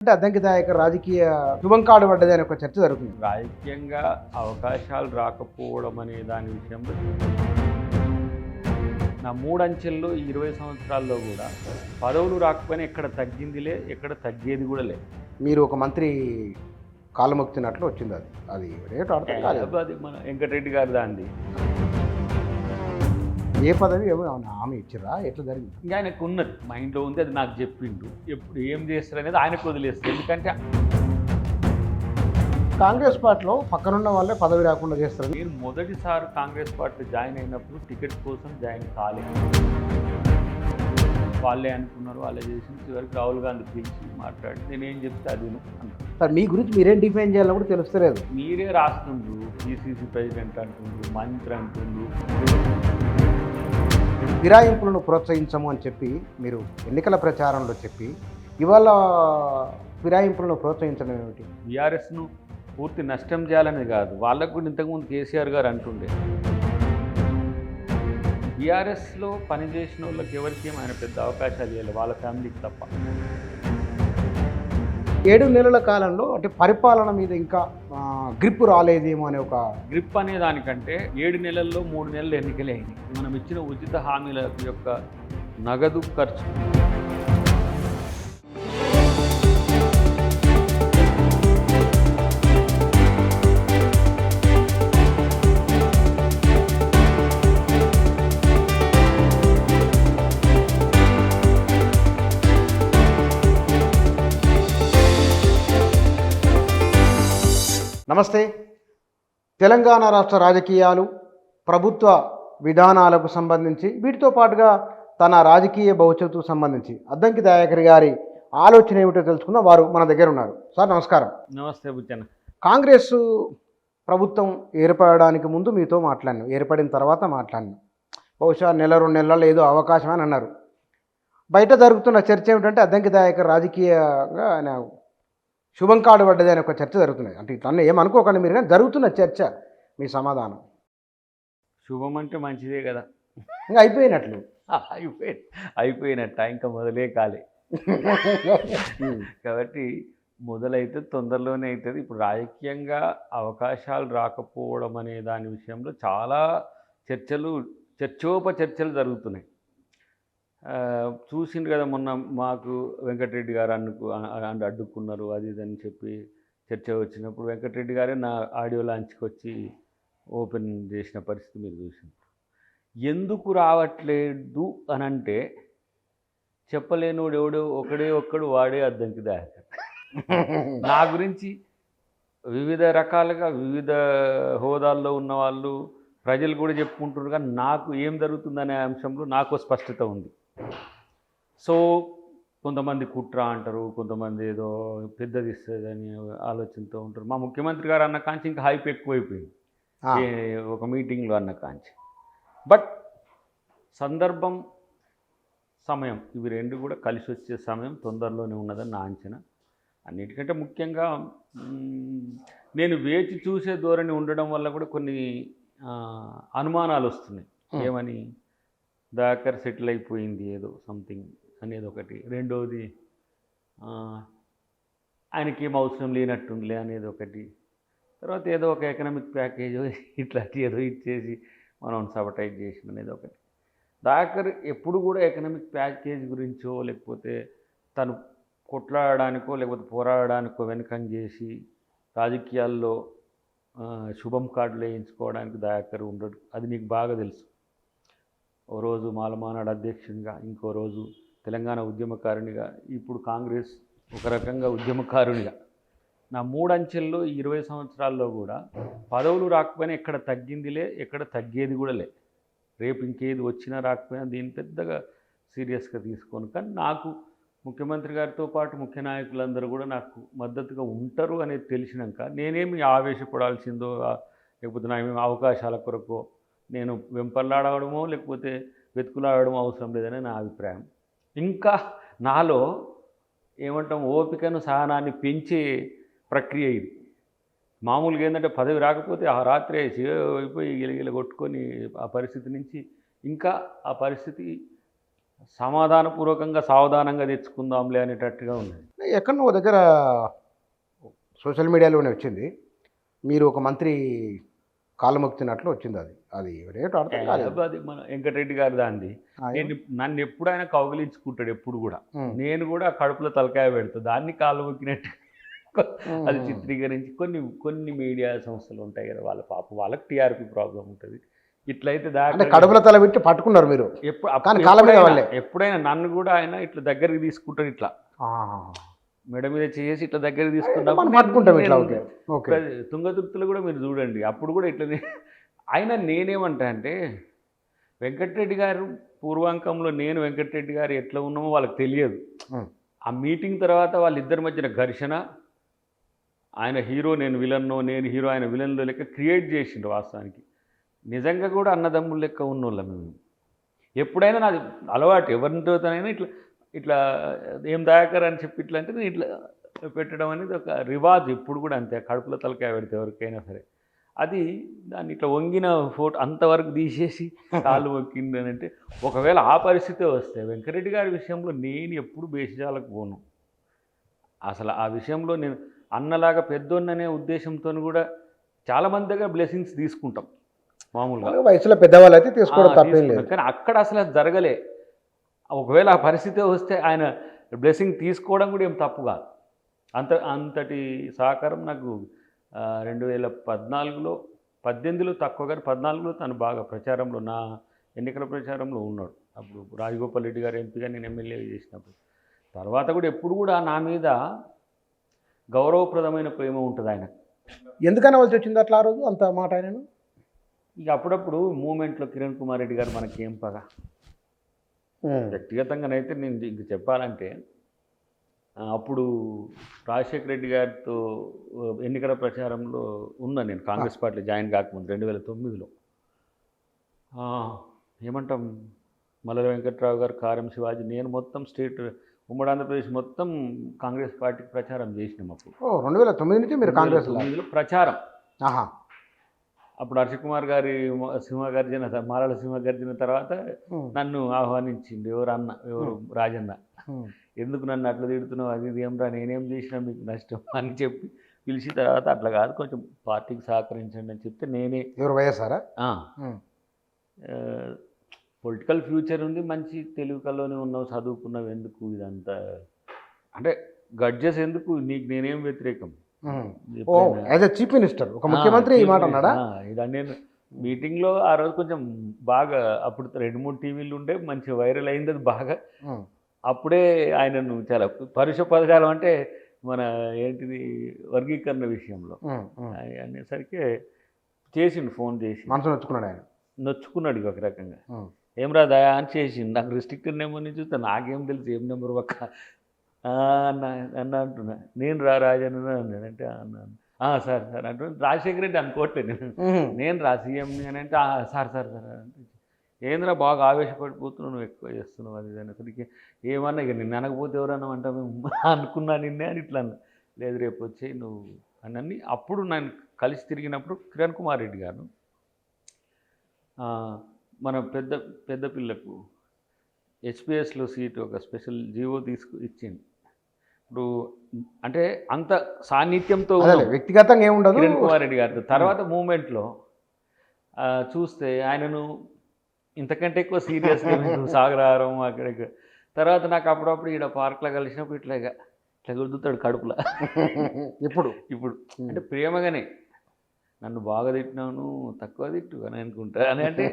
అంటే అద్దంకిదాయక రాజకీయ శుభం కాడు పడ్డది అని ఒక చర్చ జరుగుతుంది. రాజకీయంగా అవకాశాలు రాకపోవడం అనే దాని విషయంలో నా 3 అంచెల్లో ఈ 20 సంవత్సరాల్లో కూడా పదవులు రాకపోయినా ఎక్కడ తగ్గిందిలే, ఎక్కడ తగ్గేది కూడా లేదు. మీరు ఒక మంత్రి కాళ్ళు మొక్కినట్లు వచ్చింది అది రేటు అర్థం కాలేదు. అది మన వెంకటరెడ్డి గారి దాంది. ఏ పదవి ఏమైనా హామీ ఇచ్చిరా, ఎట్లా జరిగింది? ఇంకా ఆయనకు ఉన్నది మైండ్లో ఉంది, అది నాకు చెప్పిండు. ఎప్పుడు ఏం చేస్తారు అనేది ఆయనకు వదిలేస్తారు. ఎందుకంటే కాంగ్రెస్ పార్టీలో పక్కనున్న వాళ్ళే పదవి రాకుండా చేస్తారు. నేను మొదటిసారి కాంగ్రెస్ పార్టీ జాయిన్ అయినప్పుడు టికెట్ కోసం జాయిన్ కాలేదు. వాళ్ళే అనుకున్నారు, వాళ్ళే చేసిన చివరికి రాహుల్ గాంధీ పిలిచి మాట్లాడి నేనేం చెప్తే అది అంటారు. సార్ మీ గురించి మీరేం డిఫైన్ చేయాలో కూడా తెలుస్తలేదు. మీరే రాస్తుండ్రు, పిసిసి ప్రెసిడెంట్ అంటుండ్రు, మంత్రి అంటుండ్రు. ఫిరాయింపులను ప్రోత్సహించము అని చెప్పి మీరు ఎన్నికల ప్రచారంలో చెప్పి ఇవాళ ఫిరాయింపులను ప్రోత్సహించడం ఏమిటి? బీఆర్ఎస్ను పూర్తి నష్టం చేయాలని కాదు, వాళ్ళకు కూడా ఇంతకుముందు కేసీఆర్ గారు అంటుండే బీఆర్ఎస్లో పనిచేసిన వాళ్ళకి ఎవరికి ఆయన పెద్ద అవకాశాలు ఇవ్వాలి, వాళ్ళ ఫ్యామిలీకి తప్ప. 7 నెలల కాలంలో అంటే పరిపాలన మీద ఇంకా గ్రిప్ రాలేదేమో అనే ఒక గ్రిప్ అనే దానికంటే 7 నెలల్లో 3 నెలలు ఎన్నికలే అయినాయి. మనం ఇచ్చిన ఉచిత హామీల యొక్క నగదు ఖర్చు నమస్తే. తెలంగాణ రాష్ట్ర రాజకీయాలు, ప్రభుత్వ విధానాలకు సంబంధించి వీటితో పాటుగా తన రాజకీయ భవిష్యత్తుకు సంబంధించి అద్దంకి దయాకర్ గారి ఆలోచన ఏమిటో తెలుసుకుందాం. వారు మన దగ్గర ఉన్నారు. సార్ నమస్కారం. నమస్తే బుచ్చన్న. కాంగ్రెస్ ప్రభుత్వం ఏర్పడడానికి ముందు మీతో మాట్లాడినాం, ఏర్పడిన తర్వాత మాట్లాడినాం. బహుశా 1-2 నెలల్లో ఏదో అవకాశం అని అన్నారు. బయట జరుగుతున్న చర్చ ఏమిటంటే అద్దంకి దయాకర్ రాజకీయంగా ఆయన శుభం కాడు పడ్డది అని ఒక చర్చ జరుగుతున్నది. అంటే ఇట్లా ఏమనుకోకండి మీరు, కానీ జరుగుతున్న చర్చ. మీ సమాధానం? శుభం అంటే మంచిదే కదా. ఇంకా అయిపోయినట్లు అయిపోయినట్ట, ఇంకా మొదలే కాలే. కాబట్టి మొదలైతే తొందరలోనే అవుతుంది. ఇప్పుడు రాజకీయంగా అవకాశాలు రాకపోవడం అనే దాని విషయంలో చాలా చర్చోపచర్చలు జరుగుతున్నాయి. చూసిండ్రు కదా, మొన్న మాకు వెంకటరెడ్డి గారు అడ్డుకున్నారు అది ఇది అని చెప్పి చర్చ వచ్చినప్పుడు వెంకటరెడ్డి గారే నా ఆడియో లాంచ్కి వచ్చి ఓపెన్ చేసిన పరిస్థితి మీరు చూసిండ్రు. ఎందుకు రావట్లేదు అని అంటే చెప్పలేనోడు ఎవడో ఒక్కడు వాడే అద్దంకి దయాకర్. నా గురించి వివిధ రకాలుగా వివిధ హోదాల్లో ఉన్న వాళ్ళు ప్రజలు కూడా చెప్పుకుంటున్నారు, కానీ నాకు ఏం జరుగుతుందనే అంశంలో నాకు స్పష్టత ఉంది. సో కొంతమంది కుట్ర అంటారు, కొంతమంది ఏదో పెద్దది ఇస్తుందని ఆలోచనతో ఉంటారు. మా ముఖ్యమంత్రి గారు అన్న కాంచి ఇంకా హైప్ ఎక్కువైపోయింది ఒక మీటింగ్లో అన్న కాంచి. బట్ సందర్భం, సమయం ఇవి రెండు కూడా కలిసి వచ్చే సమయం తొందరలోనే ఉన్నదని నా అంచనా. అన్నిటికంటే ముఖ్యంగా నేను వేచి చూసే ధోరణి ఉండడం వల్ల కూడా కొన్ని అనుమానాలు వస్తున్నాయి. ఏమని, దయాకర్ సెటిల్ అయిపోయింది ఏదో సంథింగ్ అనేది ఒకటి, రెండోది ఆయనకి ఏం అవసరం లేనట్టుందిలే అనేది ఒకటి, తర్వాత ఏదో ఒక ఎకనామిక్ ప్యాకేజ్ ఇట్లాంటి ఏదో ఇచ్చేసి మనం సబటైజ్ చేసిన అనేది ఒకటి. దయాకర్ ఎప్పుడు కూడా ఎకనామిక్ ప్యాకేజ్ గురించో లేకపోతే తను కొట్లాడడానికో లేకపోతే పోరాడడానికో వెనకం చేసి రాజకీయాల్లో శుభం కార్డులు వేయించుకోవడానికి దయాకర్ ఉండడు. అది నీకు బాగా తెలుసు. ఓ రోజు మాలమానాడు అధ్యక్షునిగా, ఇంకో రోజు తెలంగాణ ఉద్యమకారునిగా, ఇప్పుడు కాంగ్రెస్ ఒక రకంగా ఉద్యమకారునిగా నా 3 అంచెల్లో ఈ 20 సంవత్సరాల్లో కూడా పదవులు రాకపోయినా ఎక్కడ తగ్గిందిలే, ఎక్కడ తగ్గేది కూడా లే. రేపు ఇంకేది వచ్చినా రాకపోయినా దీన్ని పెద్దగా సీరియస్గా తీసుకోను. కానీ నాకు ముఖ్యమంత్రి గారితో పాటు ముఖ్య నాయకులందరూ కూడా నాకు మద్దతుగా ఉంటారు అనేది తెలిసినాక నేనేమి ఆవేశపడాల్సిందో లేకపోతే నా ఏమేమి అవకాశాల కొరకు నేను వెంపర్లాడవడమో లేకపోతే వెతుకులాడడమో అవసరం లేదని నా అభిప్రాయం. ఇంకా నాలో ఏమంటాం, ఓపికను సహనాన్ని పెంచే ప్రక్రియ ఇది. మామూలుగా ఏంటంటే పదవి రాకపోతే ఆ రాత్రే అయిపోయి గిలగిల కొట్టుకొని ఆ పరిస్థితి నుంచి ఇంకా ఆ పరిస్థితి సమాధానపూర్వకంగా సావధానంగా తెచ్చుకుందాంలే అనేటట్టుగా ఉన్నది. ఎక్కడో ఒక దగ్గర సోషల్ మీడియాలోనే వచ్చింది. మీరు ఒక మంత్రి కాళ్ళు మొక్కుతున్నట్లు వచ్చింది అది. అది రేటు అర్థం కాలేదు. అది మన వెంకటరెడ్డి గారి దాంది. నేను నన్ను ఎప్పుడు ఆయన కౌగిలించుకుంటాడు ఎప్పుడు కూడా. నేను కూడా కడుపులో తలకాయ పెడతా. దాన్ని కాళ్ళు మొక్కినట్టు అది చిత్రీకరించి కొన్ని కొన్ని మీడియా సంస్థలు ఉంటాయి కదా, వాళ్ళ పాపం వాళ్ళకి టీఆర్పీ ప్రాబ్లం ఉంటుంది. ఇట్లయితే అంటే కడుపులో తల పెట్టి పట్టుకున్నారు మీరు. కానీ కాళ్ళ మీద వాళ్ళే. ఎప్పుడైనా నన్ను కూడా ఆయన ఇట్లా దగ్గరికి తీసుకుంటాడు, ఇట్లా మెడ మీద చేసి ఇట్లా దగ్గరికి తీసుకున్నప్పుడు తుంగతుర్తిలో కూడా మీరు చూడండి, అప్పుడు కూడా ఇట్లనే. ఆయన నేనేమంటా అంటే, వెంకటరెడ్డి గారు పూర్వాంకంలో నేను వెంకటరెడ్డి గారు ఎట్లా ఉన్నామో వాళ్ళకి తెలియదు. ఆ మీటింగ్ తర్వాత వాళ్ళిద్దరి మధ్యన ఘర్షణ, ఆయన హీరో నేను విలన్నో, నేను హీరో ఆయన విలన్లో లెక్క క్రియేట్ చేసిండు. వాస్తవానికి నిజంగా కూడా అన్నదమ్ముల లెక్క ఉన్నోళ్ళం మేము. ఎప్పుడైనా నాది అలవాటు, ఎవరితోనైనా ఇట్లా ఇట్లా ఏం దయాకర్ అని చెప్పి ఇట్లా అంటే నేను ఇట్లా పెట్టడం అనేది ఒక రివాజ్. ఎప్పుడు కూడా అంతే, కడుపులో తలకాయ పెడితే ఎవరికైనా సరే. అది దాన్ని ఇట్లా వంగిన ఫోటో అంతవరకు తీసేసి కాళ్ళు మొక్కింది అని అంటే, ఒకవేళ ఆ పరిస్థితే వస్తే వెంకరెడ్డి గారి విషయంలో నేను ఎప్పుడు బేసిజాలకు పోను. అసలు ఆ విషయంలో నేను అన్నలాగా పెద్దోన్ననే ఉద్దేశంతో కూడా చాలామంది దగ్గర బ్లెస్సింగ్స్ తీసుకుంటాం మామూలుగా, వయసులో పెద్దవాళ్ళు అయితే తీసుకోవడం తప్పేం లేదు. కానీ అక్కడ అసలు అది జరగలే. ఒకవేళ ఆ పరిస్థితి వస్తే ఆయన బ్లెస్సింగ్ తీసుకోవడం కూడా ఏం తప్పు కాదు. అంతటి సహకారం నాకు 2014లో 18లో తక్కువ, కానీ 14లో తను బాగా ప్రచారంలో, నా ఎన్నికల ప్రచారంలో ఉన్నాడు. అప్పుడు రాజగోపాల్ రెడ్డి గారు ఎంపీగా, నేను ఎమ్మెల్యే చేసినప్పుడు. తర్వాత కూడా ఎప్పుడు కూడా నా మీద గౌరవప్రదమైన ప్రేమ ఉంటుంది ఆయన. ఎందుకని అవలసి వచ్చింది అట్లా ఆ రోజు అంత మాట ఆయనను? ఇక అప్పుడప్పుడు మూమెంట్లో కిరణ్ కుమార్ రెడ్డి గారు మనకి ఏం పగా. వ్యక్తిగతంగానైతే నేను ఇంక చెప్పాలంటే, అప్పుడు రాజశేఖర రెడ్డి గారితో ఎన్నికల ప్రచారంలో ఉన్నా నేను, కాంగ్రెస్ పార్టీ జాయిన్ కాకముందు 2009లో. ఏమంటాం, మల్లెల వెంకట్రావు గారు, కారం శివాజీ, నేను మొత్తం స్టేట్ ఉమ్మడి ఆంధ్రప్రదేశ్ మొత్తం కాంగ్రెస్ పార్టీకి ప్రచారం చేసినాం అప్పుడు. 2009 నుంచి మీరు కాంగ్రెస్లో ప్రచారం. అప్పుడు హర్షకుమార్ గారి సింహగర్జన, మాలల సింహగర్జన తర్వాత నన్ను ఆహ్వానించింది ఎవరు రాజన్న. ఎందుకు నన్ను అట్లా తిడుతున్నావు, అది ఇది ఏమరా, నేనేం చేసినా మీకు నష్టం అని చెప్పి పిలిచిన తర్వాత, అట్లా కాదు కొంచెం పార్టీకి సహకరించండి అని చెప్తే నేనే. ఎవరు వైఎస్ఆరా? పొలిటికల్ ఫ్యూచర్ ఉంది, మంచి తెలుగు కల్లోనే ఉన్నావు, చదువుకున్నావు, ఎందుకు ఇదంతా అంటే గడ్జెస్ ఎందుకు, నీకు నేనేం వ్యతిరేకం. చీఫ్ మినిస్టర్, ఒక ముఖ్యమంత్రి ఈ మాట అన్నాడా? ఇదని నేను మీటింగ్లో ఆ రోజు కొంచెం బాగా, అప్పుడు 2-3 టీవీలు ఉండే, మంచి వైరల్ అయింది అది బాగా. అప్పుడే ఆయనను చాలా పరుష పదజాలం అంటే మన ఏంటిది వర్గీకరణ విషయంలో అనేసరికి చేసిండు, ఫోన్ చేసి మనసు నొచ్చుకున్నాడు. ఆయన నొచ్చుకున్నాడు ఒక రకంగా. ఏం రా దయా అని చేసిండు. నాకు రిస్ట్రిక్టెడ్ నెంబర్ నుంచి చూస్తే నాకేం తెలుసు ఏం నెంబర్ పక్క అన్న అంటున్నా. నేను రాజన్న అన్నాడంటే అన్నాను. సార్ సార్ అంటు రాజశేఖర రెడ్డి అనుకోవట్లేదు నేను రా సీఎంని అని అంటే సార్ సార్ సార్ అంటే, ఏంద్రా బాగా ఆవేశపడిపోతున్నావు, నువ్వు ఎక్కువ చేస్తున్నావు అది ఇది అనేసరికి, ఏమన్నా ఇక నిన్ను అనకపోతే ఎవరన్నా అంటా మేము అనుకున్నా నిన్నే అని ఇట్లా అన్న. లేదు రేపు వచ్చేయి నువ్వు అని. అప్పుడు నేను కలిసి తిరిగినప్పుడు కిరణ్ కుమార్ రెడ్డి గారు మన పెద్ద పిల్లకు హెచ్పిఎస్లో సీటు ఒక స్పెషల్ జీవో ఇచ్చింది. ఇప్పుడు అంటే అంత సాన్నిధ్యంతో వ్యక్తిగతంగా ఏముండదు కిరణ్ కుమార్ రెడ్డి గారితో. తర్వాత మూమెంట్లో చూస్తే ఆయనను ఇంతకంటే ఎక్కువ సీరియస్గా సాగరారం అక్కడ. తర్వాత నాకు అప్పుడప్పుడు ఇక్కడ పార్క్లో కలిసినప్పుడు ఇట్లా గుర్తుతాడు కడుపులో. ఇప్పుడు అంటే ప్రేమగానే నన్ను బాగా తిట్టినాను, తక్కువ తిట్టు అని అనుకుంటా అని. అంటే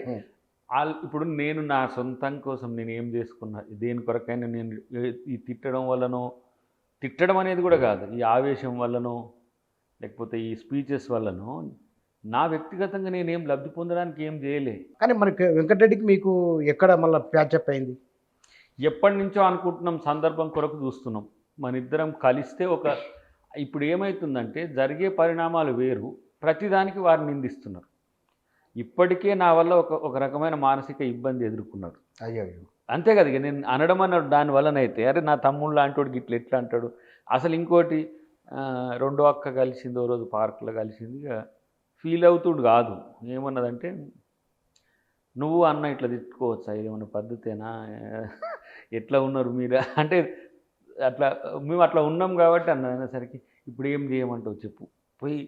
ఇప్పుడు నేను నా సొంతం కోసం నేను ఏం చేసుకున్నా, దేని కొరకైనా నేను ఈ తిట్టడం వల్లనో, తిట్టడం అనేది కూడా కాదు, ఈ ఆవేశం వల్లనో లేకపోతే ఈ స్పీచెస్ వల్లనో నా వ్యక్తిగతంగా నేనేం లబ్ధి పొందడానికి ఏం చేయలే. కానీ మనకి వెంకటరెడ్డికి మీకు ఎక్కడ మళ్ళీ ప్యాచప్ అయింది? ఎప్పటి నుంచో అనుకుంటున్నాం, సందర్భం కొరకు చూస్తున్నాం. మన ఇద్దరం కలిస్తే ఇప్పుడు ఏమవుతుందంటే జరిగే పరిణామాలు వేరు, ప్రతిదానికి వారిని నిందిస్తున్నారు. ఇప్పటికే నా వల్ల ఒక రకమైన మానసిక ఇబ్బంది ఎదుర్కొన్నాడు. అయ్యో అంతే కదా, ఇక నేను అనడం అన్నాడు దానివల్లనైతే, అరే నా తమ్ముళ్ళు లాంటోడికి ఇట్లా ఎట్లా అంటాడు. అసలు ఇంకోటి, రెండో అక్క కలిసింది, ఓ రోజు పార్కులో కలిసింది, ఇక ఫీల్ అవుతుడు కాదు. ఏమన్నదంటే, నువ్వు అన్న ఇట్లా తిట్టుకోవచ్చా, ఇదేమన్నా పద్ధతేనా, ఎట్లా ఉన్నారు మీరు అంటే అట్లా మేము అట్లా ఉన్నాం కాబట్టి అనేసరికి ఇప్పుడు ఏం చేయమంటావు చెప్పు, పోయి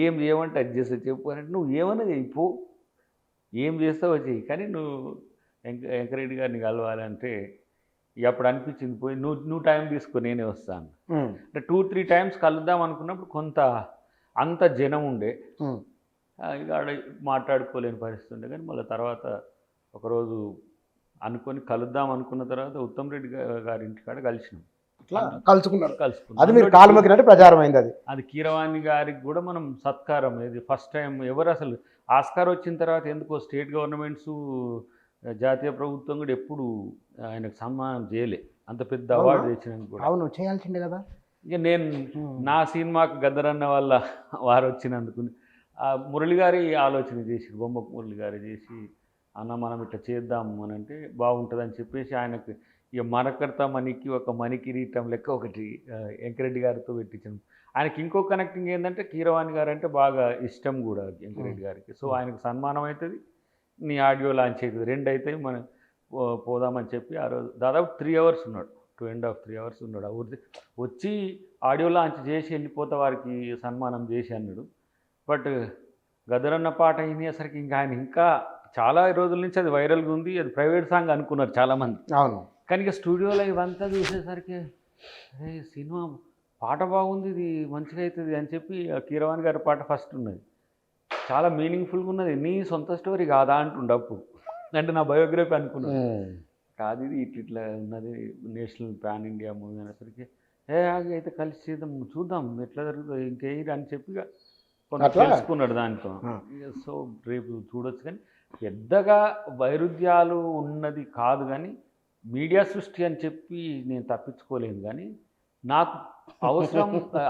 ఏం చేయమంటే అది చేస్తే చెప్పు అంటే నువ్వు ఏమన్నా చెయ్యి పో, ఏం చేస్తావో చెయ్యి, కానీ నువ్వు వెంకరెడ్డి గారిని కలవాలంటే ఇక అప్పుడు అనిపించింది పోయి నువ్వు టైం తీసుకో నేనే వస్తాను. అంటే 2-3 టైమ్స్ కలుద్దాం అనుకున్నప్పుడు కొంత అంత జనం ఉండే, ఇక ఆడ మాట్లాడుకోలేని పరిస్థితి ఉండే. కానీ మళ్ళీ తర్వాత ఒకరోజు అనుకొని కలుద్దాం అనుకున్న తర్వాత ఉత్తమ్ రెడ్డి గారి ఇంటికాడ కలిసినాం. అట్లా కలుసుకున్నారు. కలుసుకున్నాం. అది మీరు కాలు మొక్కినట్టు ప్రచారం అయింది అది. అది కీరవాణి గారికి కూడా మనం సత్కారం, ఇది ఫస్ట్ టైం ఎవరు అసలు ఆస్కార్ వచ్చిన తర్వాత ఎందుకో స్టేట్ గవర్నమెంట్స్ జాతీయ ప్రభుత్వం కూడా ఎప్పుడు ఆయనకు సన్మానం చేయలే, అంత పెద్ద అవార్డు తెచ్చినందుకు కూడా. అవును, చేయాల్సిందే కదా. ఇక నేను నా సినిమాకు గద్దరన్న వల్ల వారు వచ్చినందుకు మురళి గారి ఆలోచన చేసి, బొమ్మ మురళి గారు చేసి అన్న మనం ఇట్లా చేద్దాం అని అంటే బాగుంటుందని చెప్పేసి ఆయనకు ఇక మనకర్త మణికి ఒక మణి కిరీటం లెక్క ఒకటి వెంకరెడ్డి గారితో పెట్టించాను. ఆయనకి ఇంకో కనెక్టింగ్ ఏంటంటే కీరవాణి గారు అంటే బాగా ఇష్టం కూడా వెంకరెడ్డి గారికి. సో ఆయనకు సన్మానం అవుతుంది, నీ ఆడియో లాంచ్ అవుతుంది, 2 అవుతాయి, మనం పోదామని చెప్పి ఆ రోజు దాదాపు 3 అవర్స్ ఉన్నాడు, 2.5-3 అవర్స్ ఉన్నాడు. ఆ ఊరి వచ్చి ఆడియో లాంచ్ చేసి వెళ్ళిపోతే వారికి సన్మానం చేసి అన్నాడు. బట్ గదరన్న పాట వినేసరికి ఇంకా ఆయన ఇంకా చాలా రోజుల నుంచి అది వైరల్గా ఉంది, అది ప్రైవేట్ సాంగ్ అనుకున్నారు చాలామంది. అవును, కానీ ఇక స్టూడియోలో ఇవంతా చూసేసరికి అరే సినిమా పాట బాగుంది, ఇది మంచిగా అవుతుంది అని చెప్పి కీరవాణి గారి పాట ఫస్ట్ ఉన్నది, చాలా మీనింగ్ఫుల్గా ఉన్నది, నీ సొంత స్టోరీ కాదా అంటుండే అప్పుడు. అంటే నా బయోగ్రఫీ అనుకున్నాను, కాదు ఇది ఇట్లా ఉన్నది నేషనల్ పాన్ ఇండియా మూవీ అనేసరికి అయితే కలిసి చేద్దాం చూద్దాం ఎట్లా జరుగుతుంది ఇంకేది అని చెప్పి కొంత తెలుసుకున్నాడు దాంతో. సో రేపు చూడొచ్చు. కానీ పెద్దగా వైరుధ్యాలు ఉన్నది కాదు, కానీ మీడియా సృష్టి అని చెప్పి నేను తప్పించుకోలేను. కానీ నాకు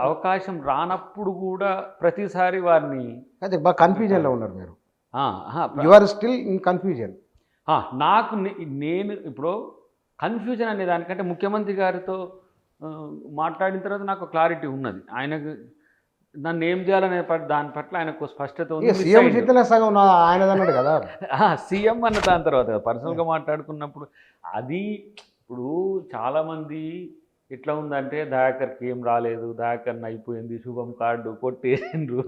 అవకాశం రానప్పుడు కూడా ప్రతిసారి వారిని బాగా కన్ఫ్యూజన్లో ఉన్నారు మీరు. You are still in confusion. నాకు నేను ఇప్పుడు కన్ఫ్యూజన్ అనే దానికంటే ముఖ్యమంత్రి గారితో మాట్లాడిన తర్వాత నాకు క్లారిటీ ఉన్నది, ఆయనకు నన్ను ఏం చేయాలనే దాని పట్ల ఆయనకు స్పష్టత ఉంది. ఆయన కదా సీఎం అన్న దాని తర్వాత పర్సనల్గా మాట్లాడుకున్నప్పుడు అది ఇప్పుడు చాలామంది ఎట్లా ఉందంటే దయాకర్కి ఏం రాలేదు, దయాకర్ని అయిపోయింది, శుభం కార్డు కొట్టేసిండ్రు,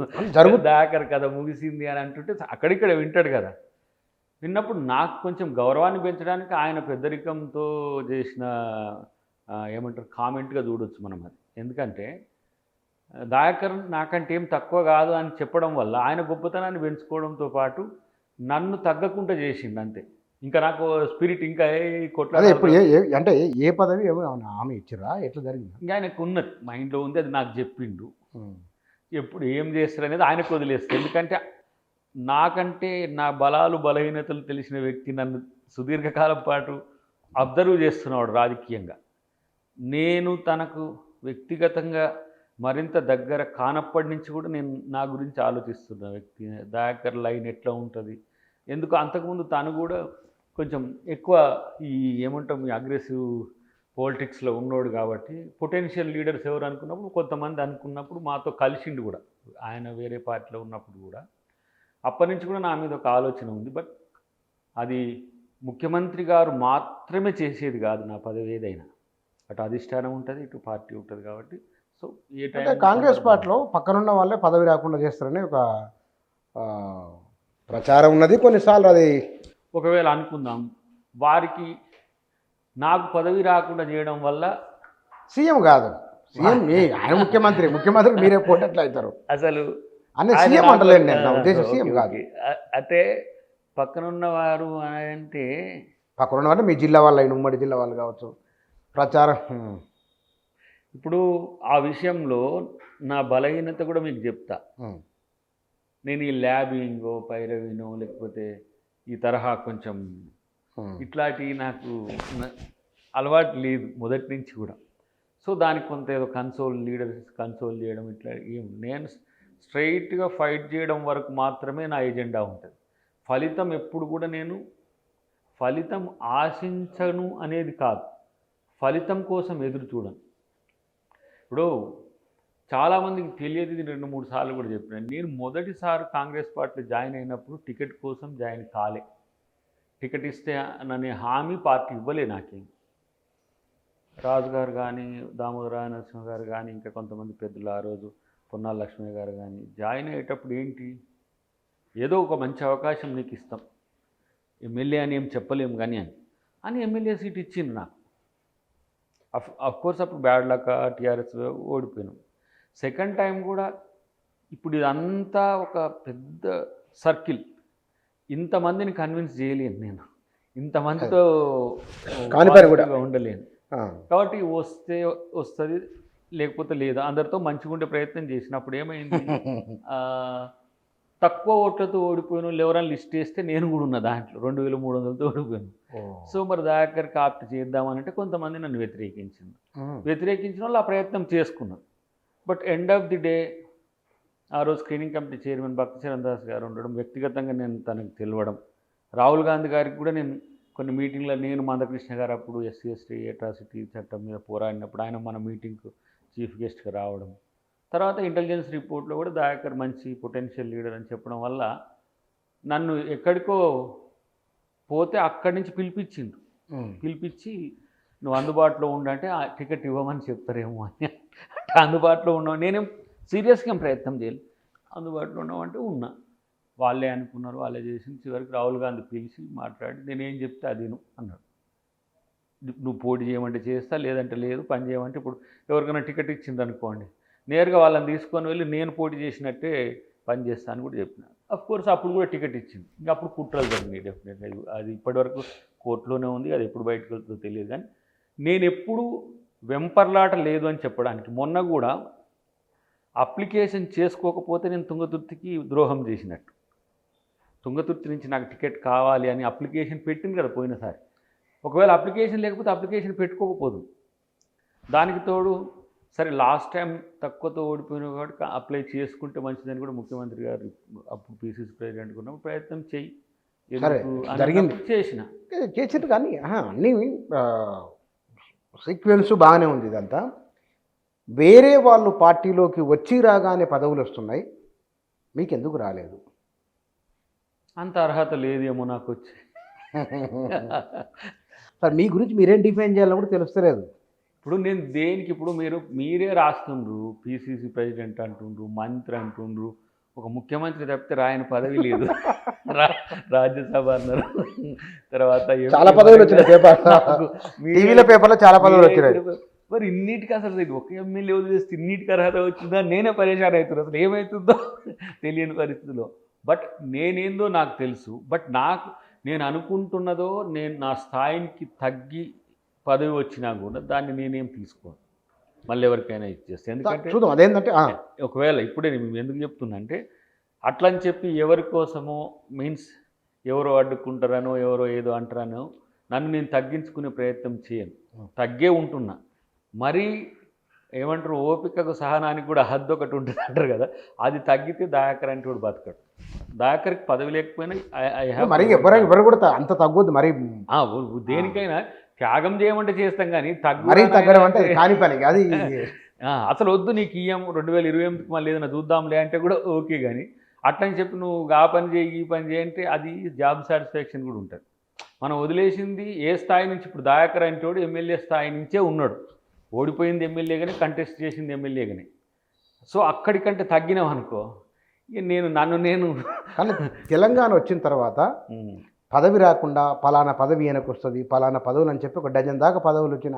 దయాకర్ కథ ముగిసింది అని అంటుంటే అక్కడిక్కడ వింటాడు కదా. విన్నప్పుడు నాకు కొంచెం గౌరవాన్ని పెంచడానికి ఆయన పెద్దరికంతో చేసిన ఏమంటారు కామెంట్గా చూడొచ్చు మనం అది. ఎందుకంటే దయాకర్ నాకంటే ఏం తక్కువ కాదు అని చెప్పడం వల్ల ఆయన గొప్పతనాన్ని పెంచుకోవడంతో పాటు నన్ను తగ్గకుండా చేసిండు అంతే. ఇంకా నాకు స్పిరిట్ ఇంకా కొట్లాడే అంటే ఏ పదవి ఆమె ఇచ్చిరా ఎట్లా జరిగింది ఇంకా ఆయనకు ఉన్నది మైండ్లో ఉంది, అది నాకు చెప్పిండు. ఎప్పుడు ఏం చేస్తారు అనేది ఆయనకు వదిలేస్తారు. ఎందుకంటే నాకంటే నా బలాలు బలహీనతలు తెలిసిన వ్యక్తి నన్ను సుదీర్ఘకాలం పాటు అబ్జర్వ్ చేస్తున్నాడు రాజకీయంగా. నేను తనకు వ్యక్తిగతంగా మరింత దగ్గర కానప్పటి నుంచి కూడా నేను నా గురించి ఆలోచిస్తున్న వ్యక్తి. దయాకర్ లైన్ ఎట్లా ఉంటుంది, ఎందుకు అంతకుముందు తను కూడా కొంచెం ఎక్కువ ఈ ఏమంటాం ఈ అగ్రెసివ్ పాలిటిక్స్లో ఉన్నోడు కాబట్టి పొటెన్షియల్ లీడర్స్ ఎవరు అనుకున్నప్పుడు కొంతమంది అనుకున్నప్పుడు మాతో కలిసిండు కూడా, ఆయన వేరే పార్టీలో ఉన్నప్పుడు కూడా. అప్పటి నుంచి కూడా నా మీద ఒక ఆలోచన ఉంది. బట్ అది ముఖ్యమంత్రి గారు మాత్రమే చేసేది కాదు, నా పదవి ఏదైనా అటు అధిష్టానం ఉంటుంది ఇటు పార్టీ ఉంటుంది కాబట్టి. సో ఏ టైం కాంగ్రెస్ పార్టీలో పక్కనున్న వాళ్ళే పదవి రాకుండా చేస్తారని ఒక ప్రచారం ఉన్నది. కొన్నిసార్లు అది ఒకవేళ అనుకుందాం వారికి నాకు పదవి రాకుండా చేయడం వల్ల సీఎం కాదు, సీఎం ఆయన ముఖ్యమంత్రి మీరే పోటీ అవుతారు అసలు అనే సీఎం అంటలేండి నేను, నా ఉద్దేశం సీఎం కాదు. అంటే పక్కనున్న వారు అంటే పక్కనున్న వాళ్ళు మీ జిల్లా వాళ్ళు ఉమ్మడి జిల్లా వాళ్ళు కావచ్చు ప్రచారం. ఇప్పుడు ఆ విషయంలో నా బలహీనత కూడా మీకు చెప్తా. నేను ఈ ల్యాబింగో పైరవినో లేకపోతే ఈ తరహా కొంచెం ఇట్లాంటివి నాకు అలవాటు లేదు మొదటి నుంచి కూడా. సో దానికి కొంత ఏదో కన్సోల్ చేయడం ఇట్లా ఏం, నేను స్ట్రైట్గా ఫైట్ చేయడం వరకు మాత్రమే నా ఎజెండా ఉంటుంది. ఫలితం ఎప్పుడు కూడా నేను ఫలితం ఆశించను అనేది కాదు, ఫలితం కోసం ఎదురు చూడను. ఇప్పుడు చాలామందికి తెలియదు, ఇది 2-3 సార్లు కూడా చెప్పినాను. నేను మొదటిసారి కాంగ్రెస్ పార్టీలో జాయిన్ అయినప్పుడు టికెట్ కోసం జాయిన్ కాలే. టికెట్ ఇస్తే అనే హామీ పార్టీ ఇవ్వలే నాకేం. రాజు గారు కానీ, దామోదర నరసింహ గారు కానీ, ఇంకా కొంతమంది పెద్దలు ఆ రోజు పొన్నాల లక్ష్మయ్య గారు కానీ జాయిన్ అయ్యేటప్పుడు ఏంటి, ఏదో ఒక మంచి అవకాశం నీకు ఇస్తాం, ఎమ్మెల్యే అని ఏం చెప్పలేము కానీ అని ఎమ్మెల్యే సీట్ ఇచ్చింది నాకు. అఫ్ కోర్స్ అప్పుడు బ్యాడ్ లక్, టీఆర్ఎస్ ఓడిపోయాను. సెకండ్ టైం కూడా ఇప్పుడు ఇదంతా ఒక పెద్ద సర్కిల్, ఇంతమందిని కన్విన్స్ చేయలేను నేను, ఇంతమందితో కాని పని కూడా ఉండలేను. కాబట్టి వస్తే వస్తుంది, లేకపోతే లేదా, అందరితో మంచిగా ఉండే ప్రయత్నం చేసినప్పుడు ఏమైంది, తక్కువ ఓట్లతో ఓడిపోయిన వాళ్ళు ఎవరైనా లిస్ట్ వేస్తే నేను కూడా ఉన్న దాంట్లో 2300తో ఓడిపోయాను. సో మరి దాకరికి ఆప్ట్ చేద్దామనంటే కొంతమంది నన్ను వ్యతిరేకించిన వాళ్ళు ఆ ప్రయత్నం చేసుకున్నారు. But end of the day ఆ రోజు స్క్రీనింగ్ కమిటీ చైర్మన్ భక్తచరణ్ దాస్ గారు ఉండడం, వ్యక్తిగతంగా నేను తనకు తెలియడం, రాహుల్ గాంధీ గారికి కూడా నేను కొన్ని మీటింగ్లో, నేను మందకృష్ణ గారు అప్పుడు ఎస్సీ ఎస్టీ అట్రాసిటీ చట్టం మీద పోరాడినప్పుడు ఆయన మన మీటింగ్కు చీఫ్ గెస్ట్గా రావడం, తర్వాత ఇంటెలిజెన్స్ రిపోర్ట్లో కూడా దయాకర్ మంచి పొటెన్షియల్ లీడర్ అని చెప్పడం వల్ల నన్ను ఎక్కడికో పోతే అక్కడి నుంచి పిలిపించి నువ్వు అందుబాటులో ఉండంటే ఆ టికెట్ ఇవ్వమని చెప్తారేమో అని, అంటే అందుబాటులో ఉన్నావు, నేనేం సీరియస్గా ప్రయత్నం చేయాలి, అందుబాటులో ఉన్నామంటే ఉన్నా. వాళ్ళే అనుకున్నారు, వాళ్ళే చేసింది. చివరికి రాహుల్ గాంధీ పిలిచి మాట్లాడి నేనేం చెప్తే అది అన్నాడు, నువ్వు పోటీ చేయమంటే చేస్తా, లేదంటే లేదు, పని చేయమంటే ఇప్పుడు ఎవరికైనా టికెట్ ఇచ్చింది అనుకోండి, నేరుగా వాళ్ళని తీసుకొని వెళ్ళి నేను పోటీ చేసినట్టే పని చేస్తాను కూడా చెప్పిన. కోర్స్ అప్పుడు కూడా టికెట్ ఇచ్చింది. ఇంకా అప్పుడు కుట్రలు జరిగినాయి డెఫినెట్గా, అది ఇప్పటివరకు కోర్టులోనే ఉంది, అది ఎప్పుడు బయటకు వెళ్తుందో తెలియదు. కానీ నేను ఎప్పుడు వెంపర్లాట లేదు అని చెప్పడానికి, మొన్న కూడా అప్లికేషన్ చేసుకోకపోతే నేను తుంగతుర్తికి ద్రోహం చేసినట్టు. తుంగతుర్తి నుంచి నాకు టికెట్ కావాలి అని అప్లికేషన్ పెట్టింది కదా పోయినసారి, ఒకవేళ అప్లికేషన్ లేకపోతే అప్లికేషన్ పెట్టుకోకపోదు. దానికి తోడు సరే లాస్ట్ టైం తక్కువతో ఓడిపోయిన కాబట్టి అప్లై చేసుకుంటే మంచిదని కూడా ముఖ్యమంత్రి గారు అప్పుడు పీసీసీ ప్రెసిడెంట్ ఉన్నప్పుడు ప్రయత్నం చేయి జరిగింది, చేసింది. కానీ అన్నీ సీక్వెన్స్ బాగానే ఉంది. ఇదంతా వేరే వాళ్ళు పార్టీలోకి వచ్చి రాగానే పదవులు వస్తున్నాయి, మీకు ఎందుకు రాలేదు? అంత అర్హత లేదేమో నాకు వచ్చి. సార్ మీ గురించి మీరేం డిఫైన్ చేయాలని కూడా తెలుస్తలేదు. ఇప్పుడు నేను దేనికి, ఇప్పుడు మీరే రాస్తుండ్రు, పీసీసీ ప్రెసిడెంట్ అంటుండ్రు, మంత్రి అంటుండ్రు, ఒక ముఖ్యమంత్రి తప్పితే రాయని పదవి లేదు. రాజ్యసభ అన్నారు, తర్వాత చాలా పదవులు వచ్చినాయి, టీవీలో పేపర్లో చాలా పదవులు వచ్చినాయి. మరి ఇన్నిటికి అసలు ఒక ఎమ్మెల్యే వదిలేస్తే ఇన్నిటికి అర్హత వచ్చిందా, నేనే పరేషాన్ అవుతున్నా, అసలు ఏమవుతుందో తెలియని పరిస్థితిలో. బట్ నేనేందో నాకు తెలుసు, బట్ నేను అనుకుంటున్నదో, నేను నా స్థాయికి తగ్గి పదవి వచ్చినా కూడా దాన్ని నేనేం తీసుకోను, మళ్ళీ ఎవరికైనా ఇచ్చేస్తే. ఎందుకంటే చూద్దాం అదేంటంటే ఒకవేళ ఇప్పుడే నేను ఎందుకు చెప్తున్నా అంటే, అట్లని చెప్పి ఎవరి కోసమో మీన్స్ ఎవరో అడ్డుకుంటారనో ఎవరో ఏదో అంటారనో నన్ను నేను తగ్గించుకునే ప్రయత్నం చేయను, తగ్గే ఉంటున్నా. మరీ ఏమంటారు, ఓపికకు సహనానికి కూడా హద్దు ఒకటి ఉంటుంది అంటారు కదా, అది తగ్గితే దయాకర్ అంటే కూడా బతకడు. దయాకర్కి పదవి లేకపోయినా మరి ఎవరు కూడా అంత తగ్గొద్దు. మరి దేనికైనా త్యాగం చేయమంటే చేస్తాం, కానీ తగ్గడం అంటే కాని పని అది. అసలు వద్దు నీకు ఇయ్యం 2028కి మళ్ళీ ఏదైనా చూద్దాంలే అంటే కూడా ఓకే, కానీ అట్లని చెప్పి నువ్వు ఆ పని చేయి ఈ పని చేయంటే అది జాబ్ సాటిస్ఫాక్షన్ కూడా ఉంటుంది. మనం వదిలేసింది ఏ స్థాయి నుంచి, ఇప్పుడు దయాకర్ అంటోడు ఎమ్మెల్యే స్థాయి నుంచే ఉన్నాడు, ఓడిపోయింది ఎమ్మెల్యేగానే, కంటెస్ట్ చేసింది ఎమ్మెల్యేగానే. సో అక్కడికంటే తగ్గినాం అనుకో, నేను కానీ తెలంగాణ వచ్చిన తర్వాత పదవి రాకుండా పలానా పదవి వెనక్కి వస్తుంది, పలానా పదవులు అని చెప్పి ఒక డజన్ దాకా పదవులు వచ్చిన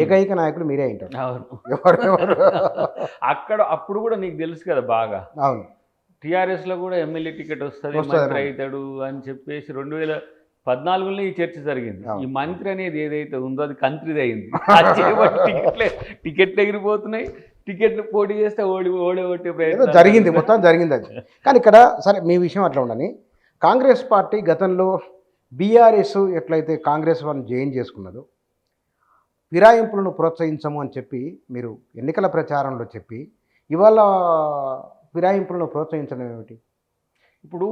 ఏకైక నాయకులు మీరే ఉంటారు. అప్పుడు కూడా నీకు తెలుసు కదా బాగా. అవును, టీఆర్ఎస్లో కూడా ఎమ్మెల్యే టికెట్ వస్తుంది, మంత్రి అవుతాడు అని చెప్పేసి 2014లో ఈ చర్చ జరిగింది. ఈ మంత్రి అనేది ఏదైతే ఉందో అది కంత్రిది అయింది. టికెట్లు ఎగిరిపోతున్నాయి, టికెట్లు పోటీ చేస్తే ఓడగొట్టే ప్రయత్నం జరిగింది, మొత్తం జరిగింది అది. కానీ ఇక్కడ సరే మీ విషయం అట్లా ఉండని, కాంగ్రెస్ పార్టీ గతంలో బీఆర్ఎస్ ఎట్లయితే కాంగ్రెస్ వాళ్ళని జాయిన్ చేసుకున్నదో, ఫిరాయింపులను ప్రోత్సహించము అని చెప్పి మీరు ఎన్నికల ప్రచారంలో చెప్పి ఇవాళ ఫిరాయింపులను ప్రోత్సహించడం ఏమిటి? ఇప్పుడు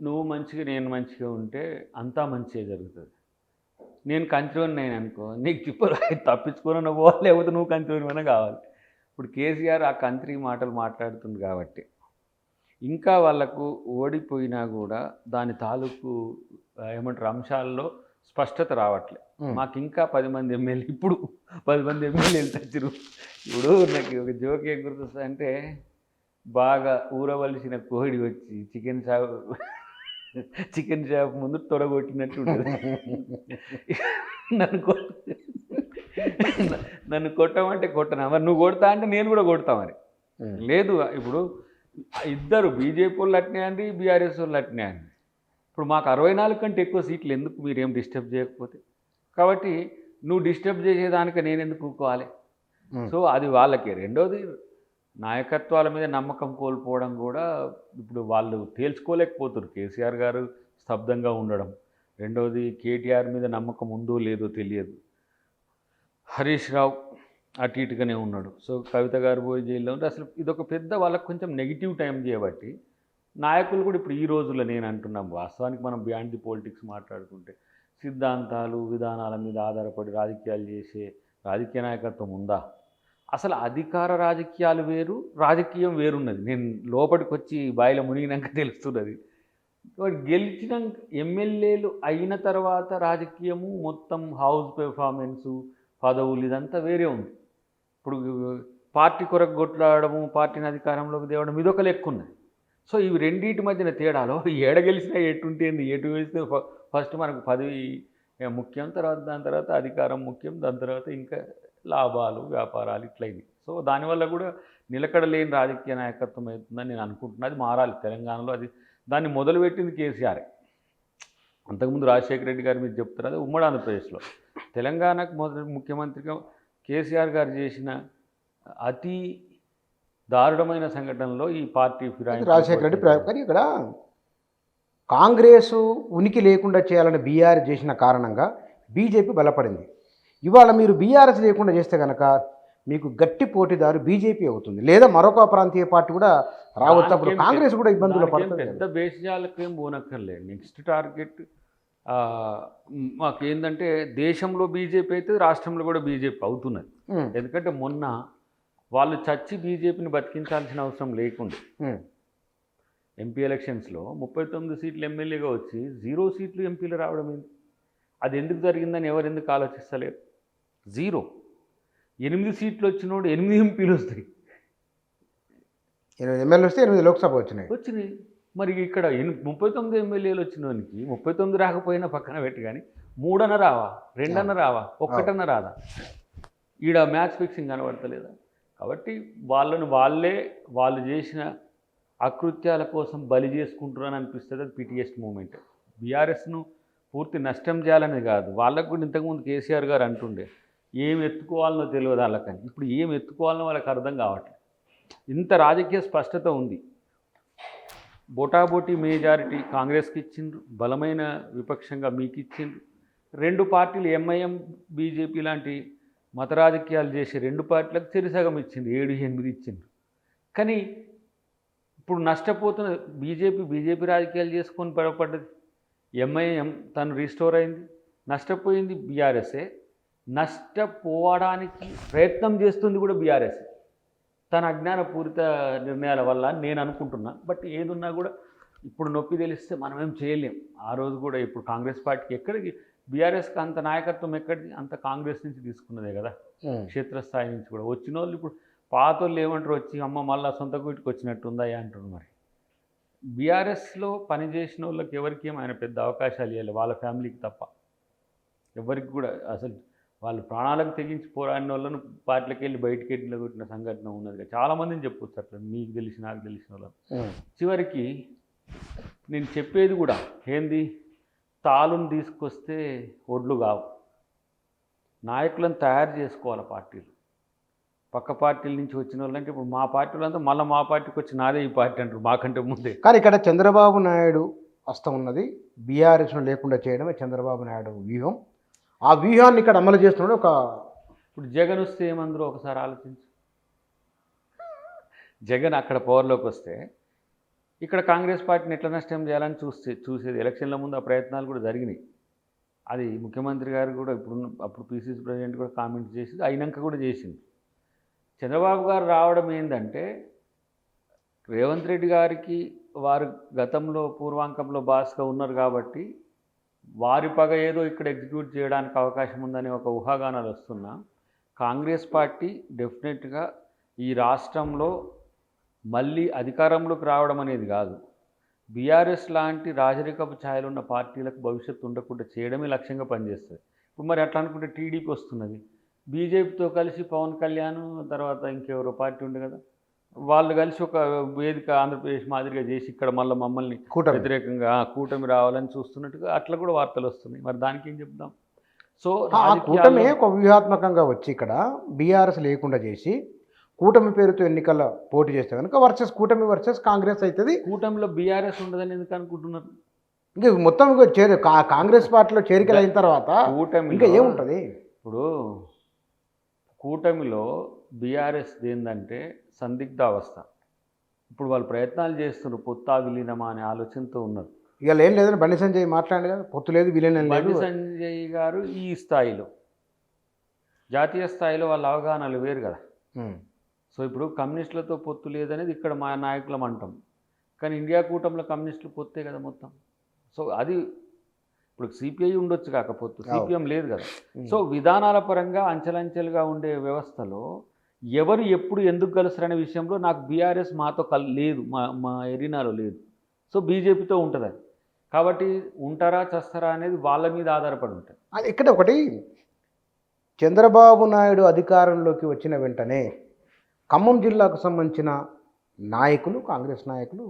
నువ్వు మంచిగా నేను మంచిగా ఉంటే అంతా మంచిగా జరుగుతుంది. నేను కంట్రోల్ నేను అనుకో, నీకు చెప్పరు తప్పించుకోనన్నా పోవాలి, లేకపోతే నువ్వు కంట్రోల్ కావాలి. ఇప్పుడు కేసీఆర్ ఆ కంత్రి మాటలు మాట్లాడుతుంది కాబట్టి ఇంకా వాళ్ళకు ఓడిపోయినా కూడా దాని తాలూకు ఏమంటారు అంశాల్లో స్పష్టత రావట్లే. మాకు ఇంకా 10 మంది ఎమ్మెల్యే ఇప్పుడు 10 మంది ఎమ్మెల్యేలు తెచ్చిరు. ఇప్పుడు నాకు ఒక జోక్ ఏం గుర్తొస్తుంది అంటే, బాగా ఊరవలసిన కోడి వచ్చి చికెన్ షాప్ ముందు తొడగొట్టినట్టు ఉంటుంది. నన్ను కొట్ట నన్ను కొట్టమంటే కొట్టనా, మరి నువ్వు కొడతా అంటే నేను కూడా కొడతా మరి. లేదు ఇప్పుడు ఇద్దరు బీజేపీ వాళ్ళు అట్నే అండి, బీఆర్ఎస్ వాళ్ళు అట్నే అండి. ఇప్పుడు మాకు 64 కంటే ఎక్కువ సీట్లు ఎందుకు, మీరేం డిస్టర్బ్ చేయకపోతే? కాబట్టి నువ్వు డిస్టర్బ్ చేసేదానికి నేను ఎందుకు ఊరుకోవాలి? సో అది వాళ్ళకి. రెండోది నాయకత్వాల మీద నమ్మకం కోల్పోవడం కూడా ఇప్పుడు వాళ్ళు తేల్చుకోలేకపోతున్నారు. కేసీఆర్ గారు స్తబ్దంగా ఉండడం, రెండోది కేటీఆర్ మీద నమ్మకం ఉందో లేదో తెలియదు, హరీష్ రావు అటు ఇటుగానే ఉన్నాడు. సో కవిత గారు పోయి జైల్లో ఉంటే అసలు ఇదొక పెద్ద వాళ్ళకి కొంచెం నెగిటివ్ టైం చేయబట్టి నాయకులు కూడా ఇప్పుడు ఈ రోజుల్లో నేను అంటున్నాం, వాస్తవానికి మనం బియాండ్ ది పాలిటిక్స్ మాట్లాడుకుంటే సిద్ధాంతాలు విధానాల మీద ఆధారపడి రాజకీయాలు చేసే రాజకీయ నాయకత్వం ఉందా? అసలు అధికార రాజకీయాలు వేరు, రాజకీయం వేరున్నది. నేను లోపలికి వచ్చి బాయిలో మునిగినాక తెలుస్తున్నది. గెలిచిన ఎమ్మెల్యేలు అయిన తర్వాత రాజకీయము మొత్తం హౌస్ పెర్ఫార్మెన్సు పదవులు ఇదంతా వేరే ఉంది. ఇప్పుడు పార్టీ కొరకు కొట్లాడము, పార్టీని అధికారంలోకి తేవడం ఇదొక లెక్క ఉన్నది. సో ఇవి రెండింటి మధ్యన తేడాలో ఏడ గెలిచినా ఎటుంటేంది, ఎటు గెలిస్తే ఫస్ట్ మనకు పదవి ముఖ్యం, తర్వాత దాని తర్వాత అధికారం ముఖ్యం, దాని తర్వాత ఇంకా లాభాలు వ్యాపారాలు ఇట్లయింది. సో దానివల్ల కూడా నిలకడలేని రాజకీయ నాయకత్వం అవుతుందని నేను అనుకుంటున్నా. అది మారాలి తెలంగాణలో. అది దాన్ని మొదలుపెట్టింది కేసీఆర్. అంతకుముందు రాజశేఖర రెడ్డి గారు మీరు చెప్తారు, అది ఉమ్మడి ఆంధ్రప్రదేశ్లో. తెలంగాణకు మొదటి ముఖ్యమంత్రిగా కేసీఆర్ గారు చేసిన అతి దారుణమైన సంఘటనలో ఈ పార్టీ ఫిరాయింపు రాజశేఖర రెడ్డి కానీ ఇక్కడ కాంగ్రెసు ఉనికి లేకుండా చేయాలని బీఆర్ఎస్ చేసిన కారణంగా బీజేపీ బలపడింది. ఇవాళ మీరు బీఆర్ఎస్ లేకుండా చేస్తే కనుక మీకు గట్టి పోటీదారు బీజేపీ అవుతుంది, లేదా మరొక ప్రాంతీయ పార్టీ కూడా రావచ్చు. అప్పుడు కాంగ్రెస్ కూడా ఇబ్బందులు పడుతుంది. పెద్ద బేసిజాలకు ఏం పోనక్కర్లేదు. నెక్స్ట్ టార్గెట్ మాకేందంటే దేశంలో బీజేపీ అయితే రాష్ట్రంలో కూడా బీజేపీ అవుతున్నది. ఎందుకంటే మొన్న వాళ్ళు చచ్చి బీజేపీని బతికించాల్సిన అవసరం లేకుండా ఎంపీ ఎలక్షన్స్లో 39 సీట్లు ఎమ్మెల్యేగా వచ్చి 0 సీట్లు ఎంపీలు రావడం ఏంటి? అది ఎందుకు జరిగిందని ఎవరు ఎందుకు ఆలోచిస్తలేరు? 0 8 సీట్లు వచ్చినోడు 8 ఎంపీలు వస్తాయి, 8 ఎమ్మెల్యేలు వస్తే 8 లోక్సభ వచ్చినాయి. మరి ఇక్కడ 39 ఎమ్మెల్యేలు వచ్చినోనికి 39 రాకపోయినా పక్కన పెట్టి కానీ 3 అన్న రావా, 2 అన్న రావా, 1 అన్న రాదా? ఈడ మ్యాచ్ ఫిక్సింగ్ కనబడతలేదా? కాబట్టి వాళ్ళు చేసిన అకృత్యాల కోసం బలి చేసుకుంటున్నారని అనిపిస్తుంది. అది పిటిఎస్ట్ మూమెంట్. బీఆర్ఎస్ను పూర్తి నష్టం చేయాలని కాదు, వాళ్ళకు కూడా ఇంతకుముందు కేసీఆర్ గారు అంటుండే ఏం ఎత్తుకోవాలనో తెలియదు వాళ్ళకని. ఇప్పుడు ఏం ఎత్తుకోవాలనో వాళ్ళకి అర్థం కావట్లేదు. ఇంత రాజకీయ స్పష్టత ఉంది. బోటాబోటీ మెజారిటీ కాంగ్రెస్కి ఇచ్చిండ్రు, బలమైన విపక్షంగా మీకు ఇచ్చిండ్రు. 2 పార్టీలు ఎంఐఎం బీజేపీ లాంటి మత రాజకీయాలు చేసే 2 పార్టీలకు చెరిసగం ఇచ్చింది, 7-8 ఇచ్చిండ్రు. కానీ ఇప్పుడు నష్టపోతున్న బీజేపీ రాజకీయాలు చేసుకొని బలపడ్డది. ఎంఐఎం తను రీస్టోర్ అయింది. నష్టపోయింది బీఆర్ఎస్ఏ. నష్టపోవడానికి ప్రయత్నం చేస్తుంది కూడా బీఆర్ఎస్ తన అజ్ఞానపూరిత నిర్ణయాల వల్ల నేను అనుకుంటున్నా. బట్ ఏదున్నా కూడా ఇప్పుడు నొప్పి తెలిస్తే మనం ఏం చేయలేం. ఆ రోజు కూడా ఇప్పుడు కాంగ్రెస్ పార్టీకి ఎక్కడికి బీఆర్ఎస్కి అంత నాయకత్వం ఎక్కడిది? అంత కాంగ్రెస్ నుంచి తీసుకున్నదే కదా, క్షేత్రస్థాయి నుంచి కూడా వచ్చిన వాళ్ళు. ఇప్పుడు పాత వాళ్ళు ఏమంటారు, వచ్చి అమ్మ మళ్ళీ సొంత గుటికి వచ్చినట్టుందా అంటారు. మరి బీఆర్ఎస్లో పనిచేసిన వాళ్ళకి ఎవరికి ఆయన పెద్ద అవకాశాలు ఇవ్వాలి, వాళ్ళ ఫ్యామిలీకి తప్ప ఎవరికి కూడా. అసలు వాళ్ళు ప్రాణాలకు తెగించి పోరాడిన వాళ్ళను పార్టీలకు వెళ్ళి బయటికి వెళ్ళి కొట్టిన సంఘటన ఉన్నది. చాలామందిని చెప్పొచ్చు అట్లా, మీకు తెలిసి నాకు తెలిసిన వాళ్ళు. చివరికి నేను చెప్పేది కూడా ఏంది, తాళును తీసుకొస్తే ఒడ్లు కావు, నాయకులను తయారు చేసుకోవాలి పార్టీలు. పక్క పార్టీల నుంచి వచ్చిన వాళ్ళంటే ఇప్పుడు మా పార్టీలంతా మళ్ళీ మా పార్టీకి వచ్చి నాదే ఈ పార్టీ అంటారు మాకంటే ముందే. కానీ ఇక్కడ చంద్రబాబు నాయుడు హస్తం ఉన్నది. బీఆర్ఎస్ను లేకుండా చేయడమే చంద్రబాబు నాయుడు వ్యూహం. ఆ వ్యూహాన్ని ఇక్కడ అమలు చేస్తున్నాడు. ఇప్పుడు జగన్ వస్తే ఏమందరూ ఒకసారి ఆలోచించు. జగన్ అక్కడ పవర్లోకి వస్తే ఇక్కడ కాంగ్రెస్ పార్టీని ఎట్లా నష్టం చేయాలని చూసేది. ఎలక్షన్ల ముందు ఆ ప్రయత్నాలు కూడా జరిగినాయి. అది ముఖ్యమంత్రి గారు కూడా అప్పుడు పీసీసీ ప్రెసిడెంట్ కూడా కామెంట్ చేసి అయినాక కూడా చేసింది. చంద్రబాబు గారు రావడం ఏంటంటే రేవంత్ రెడ్డి గారికి వారు గతంలో పూర్వాంకంలో బాస్గా ఉన్నారు కాబట్టి వారి పగ ఏదో ఇక్కడ ఎగ్జిక్యూట్ చేయడానికి అవకాశం ఉందనే ఒక ఊహాగానాలు వస్తున్నా కాంగ్రెస్ పార్టీ డెఫినెట్గా ఈ రాష్ట్రంలో మళ్ళీ అధికారంలోకి రావడం అనేది కాదు, బీఆర్ఎస్ లాంటి రాజరికపు ఛాయలు ఉన్న పార్టీలకు భవిష్యత్తు ఉండకుండా చేయడమే లక్ష్యంగా పనిచేస్తుంది. ఇప్పుడు మరి అట్లా అనుకుంటే టీడీపీ వస్తున్నది, బీజేపీతో కలిసి పవన్ కళ్యాణ్ తర్వాత ఇంకెవరో పార్టీ ఉంది కదా, వాళ్ళు కలిసి ఒక వేదిక ఆంధ్రప్రదేశ్ మాదిరిగా చేసి ఇక్కడ మళ్ళీ మమ్మల్ని వ్యతిరేకంగా కూటమి రావాలని చూస్తున్నట్టుగా అట్లా కూడా వార్తలు వస్తున్నాయి. మరి దానికి ఏం చెప్దాం? సో ఆ కూటమి ఒక వ్యూహాత్మకంగా వచ్చి ఇక్కడ బీఆర్ఎస్ లేకుండా చేసి కూటమి పేరుతో ఎన్నికల పోటీ చేస్తే కనుక కూటమి వర్సెస్ కాంగ్రెస్ అవుతుంది. కూటమిలో బీఆర్ఎస్ ఉండదని ఎందుకు అనుకుంటున్నారు? ఇంకా మొత్తం కాంగ్రెస్ పార్టీలో చేరికలు అయిన తర్వాత కూటమి ఇంకా ఏముంటుంది? ఇప్పుడు కూటమిలో బీఆర్ఎస్ ఏంటంటే సందిగ్ధ అవస్థ. ఇప్పుడు వాళ్ళు ప్రయత్నాలు చేస్తున్నారు పొత్తా విలీనమా అనే ఆలోచనతో ఉన్నారు. ఇక ఏం లేదని బండి సంజయ్ మాట్లాడారు కదా, పొత్తు లేదు విలీనం లేదు. బండి సంజయ్ గారు ఈ స్థాయిలో జాతీయ స్థాయిలో వాళ్ళ అవగాహనలు వేరు కదా. సో ఇప్పుడు కమ్యూనిస్టులతో పొత్తు లేదనేది ఇక్కడ మా నాయకులం అంటాం, కానీ ఇండియా కూటమిలో కమ్యూనిస్టులు పొత్తే కదా మొత్తం. సో అది ఇప్పుడు సిపిఐ ఉండొచ్చు కాకపోతే సిపిఎం లేదు కదా. సో విధానాల పరంగా అంచెలంచెలుగా ఉండే వ్యవస్థలో ఎవరు ఎప్పుడు ఎందుకు కలుస్తారనే విషయంలో నాకు బీఆర్ఎస్ మాతో లేదు, మా ఎరీనాలో లేదు. సో బీజేపీతో ఉంటుంది అది. కాబట్టి ఉంటారా చస్తారా అనేది వాళ్ళ మీద ఆధారపడి ఉంటుంది. అది ఇక్కడ ఒకటి, చంద్రబాబు నాయుడు అధికారంలోకి వచ్చిన వెంటనే ఖమ్మం జిల్లాకు సంబంధించిన నాయకులు, కాంగ్రెస్ నాయకులు,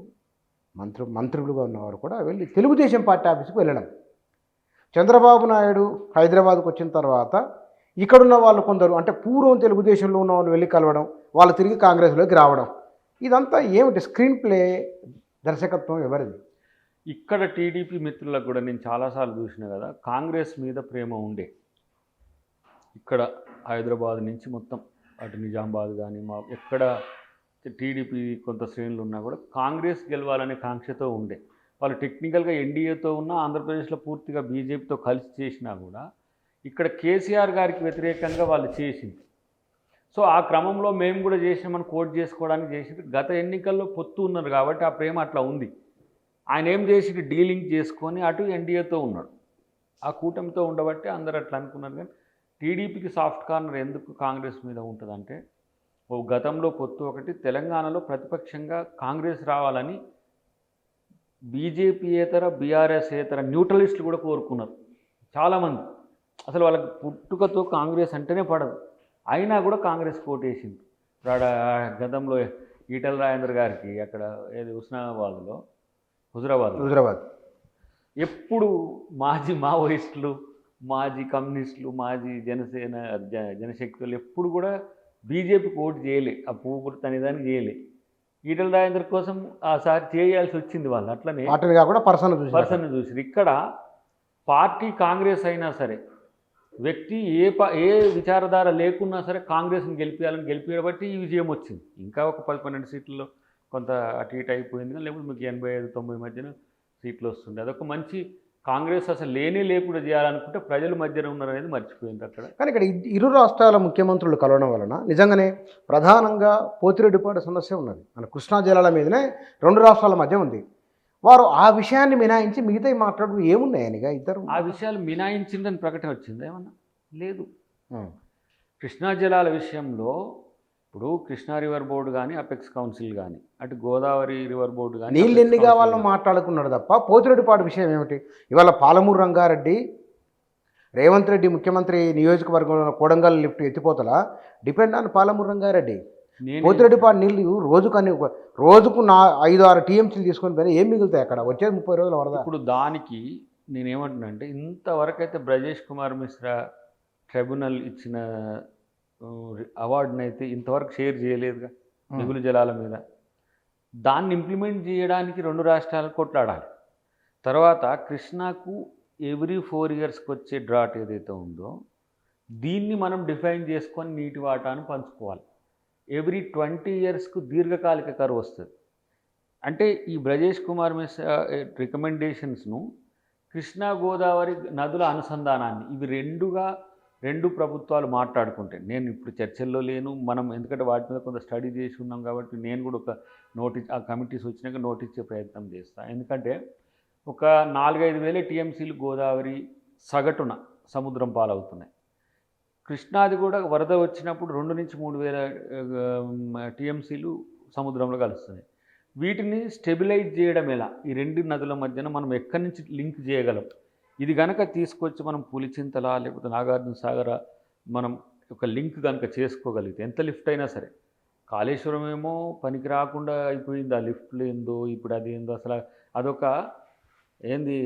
మంత్రులుగా ఉన్నవారు కూడా వెళ్ళి తెలుగుదేశం పార్టీ ఆఫీస్కి వెళ్ళడం. చంద్రబాబు నాయుడు హైదరాబాద్కు వచ్చిన తర్వాత ఇక్కడున్న వాళ్ళు కొందరు అంటే పూర్వం తెలుగుదేశంలో ఉన్న వాళ్ళు వెళ్ళి కలవడం, వాళ్ళు తిరిగి కాంగ్రెస్లోకి రావడం, ఇదంతా ఏమిటి? స్క్రీన్ ప్లే, దర్శకత్వం ఎవరిది? ఇక్కడ టీడీపీ మిత్రులకు కూడా నేను చాలాసార్లు చూసిన కదా, కాంగ్రెస్ మీద ప్రేమ ఉండే. ఇక్కడ హైదరాబాద్ నుంచి మొత్తం అటు నిజామాబాద్ కానీ ఎక్కడ టీడీపీ కొంత శ్రేణులు ఉన్నా కూడా కాంగ్రెస్ గెలవాలనే కాంక్షతో ఉండే. వాళ్ళు టెక్నికల్గా ఎన్డీఏతో ఉన్న ఆంధ్రప్రదేశ్లో పూర్తిగా బీజేపీతో కలిసి చేసినా కూడా ఇక్కడ కేసీఆర్ గారికి వ్యతిరేకంగా వాళ్ళు చేసింది. సో ఆ క్రమంలో మేము కూడా చేసినామని కోట్ చేసుకోవడానికి చేసింది. గత ఎన్నికల్లో పొత్తు ఉన్నారు కాబట్టి ఆ ప్రేమ అట్లా ఉంది. ఆయన ఏం చేసి డీలింగ్ చేసుకొని అటు ఎన్డీఏతో ఉన్నాడు, ఆ కూటమితో ఉండబట్టి అందరూ అట్లా అనుకున్నారు. కానీ టీడీపీకి సాఫ్ట్ కార్నర్ ఎందుకు కాంగ్రెస్ మీద ఉంటుందంటే, ఓ గతంలో పొత్తు ఒకటి, తెలంగాణలో ప్రతిపక్షంగా కాంగ్రెస్ రావాలని బీజేపీయేతర బీఆర్ఎస్యేతర న్యూట్రలిస్టులు కూడా కోరుకున్నారు చాలామంది. అసలు వాళ్ళకి పుట్టుకతో కాంగ్రెస్ అంటేనే పడదు, అయినా కూడా కాంగ్రెస్ కోటేసింది. గతంలో ఈటల రాజేందర్ గారికి అక్కడ ఏది హుజురాబాద్ ఎప్పుడు మాజీ మావోయిస్టులు, మాజీ కమ్యూనిస్టులు, మాజీ జనశక్తులు ఎప్పుడు కూడా బీజేపీకి ఓటు చేయలే, ఆ పువ్వు గుర్తు అనేదానికి చేయలే. ఈటల రాజేందర్ కోసం ఆసారి చేయాల్సి వచ్చింది వాళ్ళు. అట్లనే కాకుండా పర్సన్ చూసి ఇక్కడ పార్టీ కాంగ్రెస్ అయినా సరే వ్యక్తి ఏ విచారధార లేకున్నా సరే కాంగ్రెస్ని గెలిపించబట్టి ఈ విజయం వచ్చింది. ఇంకా ఒక 10-12 సీట్లలో కొంత అటు ఇటు అయిపోయింది, లేకపోతే మీకు 85-90 మధ్యన సీట్లు వస్తుండే. అదొక మంచి కాంగ్రెస్ అసలు లేకుండా చేయాలనుకుంటే ప్రజల మధ్యన ఉన్నారనేది మర్చిపోయింది అక్కడ. కానీ ఇక్కడ ఇరు రాష్ట్రాల ముఖ్యమంత్రులు కలవడం వలన నిజంగానే ప్రధానంగా పోతిరెడ్డిపాడు సమస్య ఉన్నది. మన కృష్ణా జలాల మీదనే 2 రాష్ట్రాల మధ్య ఉంది. వారు ఆ విషయాన్ని మినాయించి మిగతా మాట్లాడుతూ ఏమున్నాయనిగా ఇద్దరు ఆ విషయాలు మినాయించిందని ప్రకటన వచ్చింది ఏమన్నా లేదు. కృష్ణా జలాల విషయంలో ఇప్పుడు కృష్ణా రివర్ బోర్డు కానీ, అపెక్స్ కౌన్సిల్ కానీ, అటు గోదావరి రివర్ బోర్డు కానీ నీళ్ళు ఎన్ని కావాలో మాట్లాడుకున్నాడు తప్ప పోతిరెడ్డిపాడు విషయం ఏమిటి? ఇవాళ పాలమూరు రంగారెడ్డి, రేవంత్ రెడ్డి ముఖ్యమంత్రి నియోజకవర్గంలో కోడంగల్ లిఫ్ట్ ఎత్తిపోతల డిపెండ్ ఆన్ పాలమూరు రంగారెడ్డి. పోతిరెడ్డిపాడు నీళ్ళు రోజుకు 5-6 టీఎంసీలు తీసుకొని పోయినా ఏం మిగులుతాయి? అక్కడ వచ్చేది 30 రోజుల వరద. ఇప్పుడు దానికి నేనేమంటున్నా అంటే, ఇంతవరకు అయితే బ్రజేష్ కుమార్ మిశ్రా ట్రిబ్యునల్ ఇచ్చిన అవార్డుని అయితే ఇంతవరకు షేర్ చేయలేదుగా మిగులు జలాల మీద. దాన్ని ఇంప్లిమెంట్ చేయడానికి 2 రాష్ట్రాలు కొట్లాడాలి. తర్వాత కృష్ణాకు ఎవ్రీ 4 ఇయర్స్కి వచ్చే డ్రాట్ ఏదైతే ఉందో దీన్ని మనం డిఫైన్ చేసుకొని నీటి వాటాను పంచుకోవాలి. ఎవ్రీ 20 ఇయర్స్కు దీర్ఘకాలిక కరువు వస్తుంది. అంటే ఈ బ్రజేష్ కుమార్ మిశ్రా రికమెండేషన్స్ను కృష్ణా గోదావరి నదుల అనుసంధానాన్ని ఇవి 2 ప్రభుత్వాలు మాట్లాడుకుంటే, నేను ఇప్పుడు చర్చల్లో లేను, మనం ఎందుకంటే వాటి మీద కొంత స్టడీ చేసి ఉన్నాం కాబట్టి నేను కూడా ఒక ఆ కమిటీస్ వచ్చినాక నోట్ ఇచ్చే ప్రయత్నం చేస్తాను. ఎందుకంటే ఒక 4-5 వేల టీఎంసీలు గోదావరి సగటున సముద్రం పాలవుతున్నాయి. కృష్ణాది కూడా వరద వచ్చినప్పుడు 2-3 వేల టీఎంసీలు సముద్రంలో కలుస్తున్నాయి. వీటిని స్టెబిలైజ్ చేయడం ఎలా? ఈ రెండు నదుల మధ్యన మనం ఎక్కడి నుంచి లింక్ చేయగలం? ఇది గనక తీసుకొచ్చి మనం పులిచింతల లేకపోతే నాగార్జున సాగర మనం ఒక లింక్ కనుక చేసుకోగలిగితే ఎంత లిఫ్ట్ అయినా సరే, కాళేశ్వరం ఏమో పనికి రాకుండా అయిపోయింది. ఆ లిఫ్ట్లు ఏందో ఇప్పుడు అది ఏందో అసలు అదొక ఏంది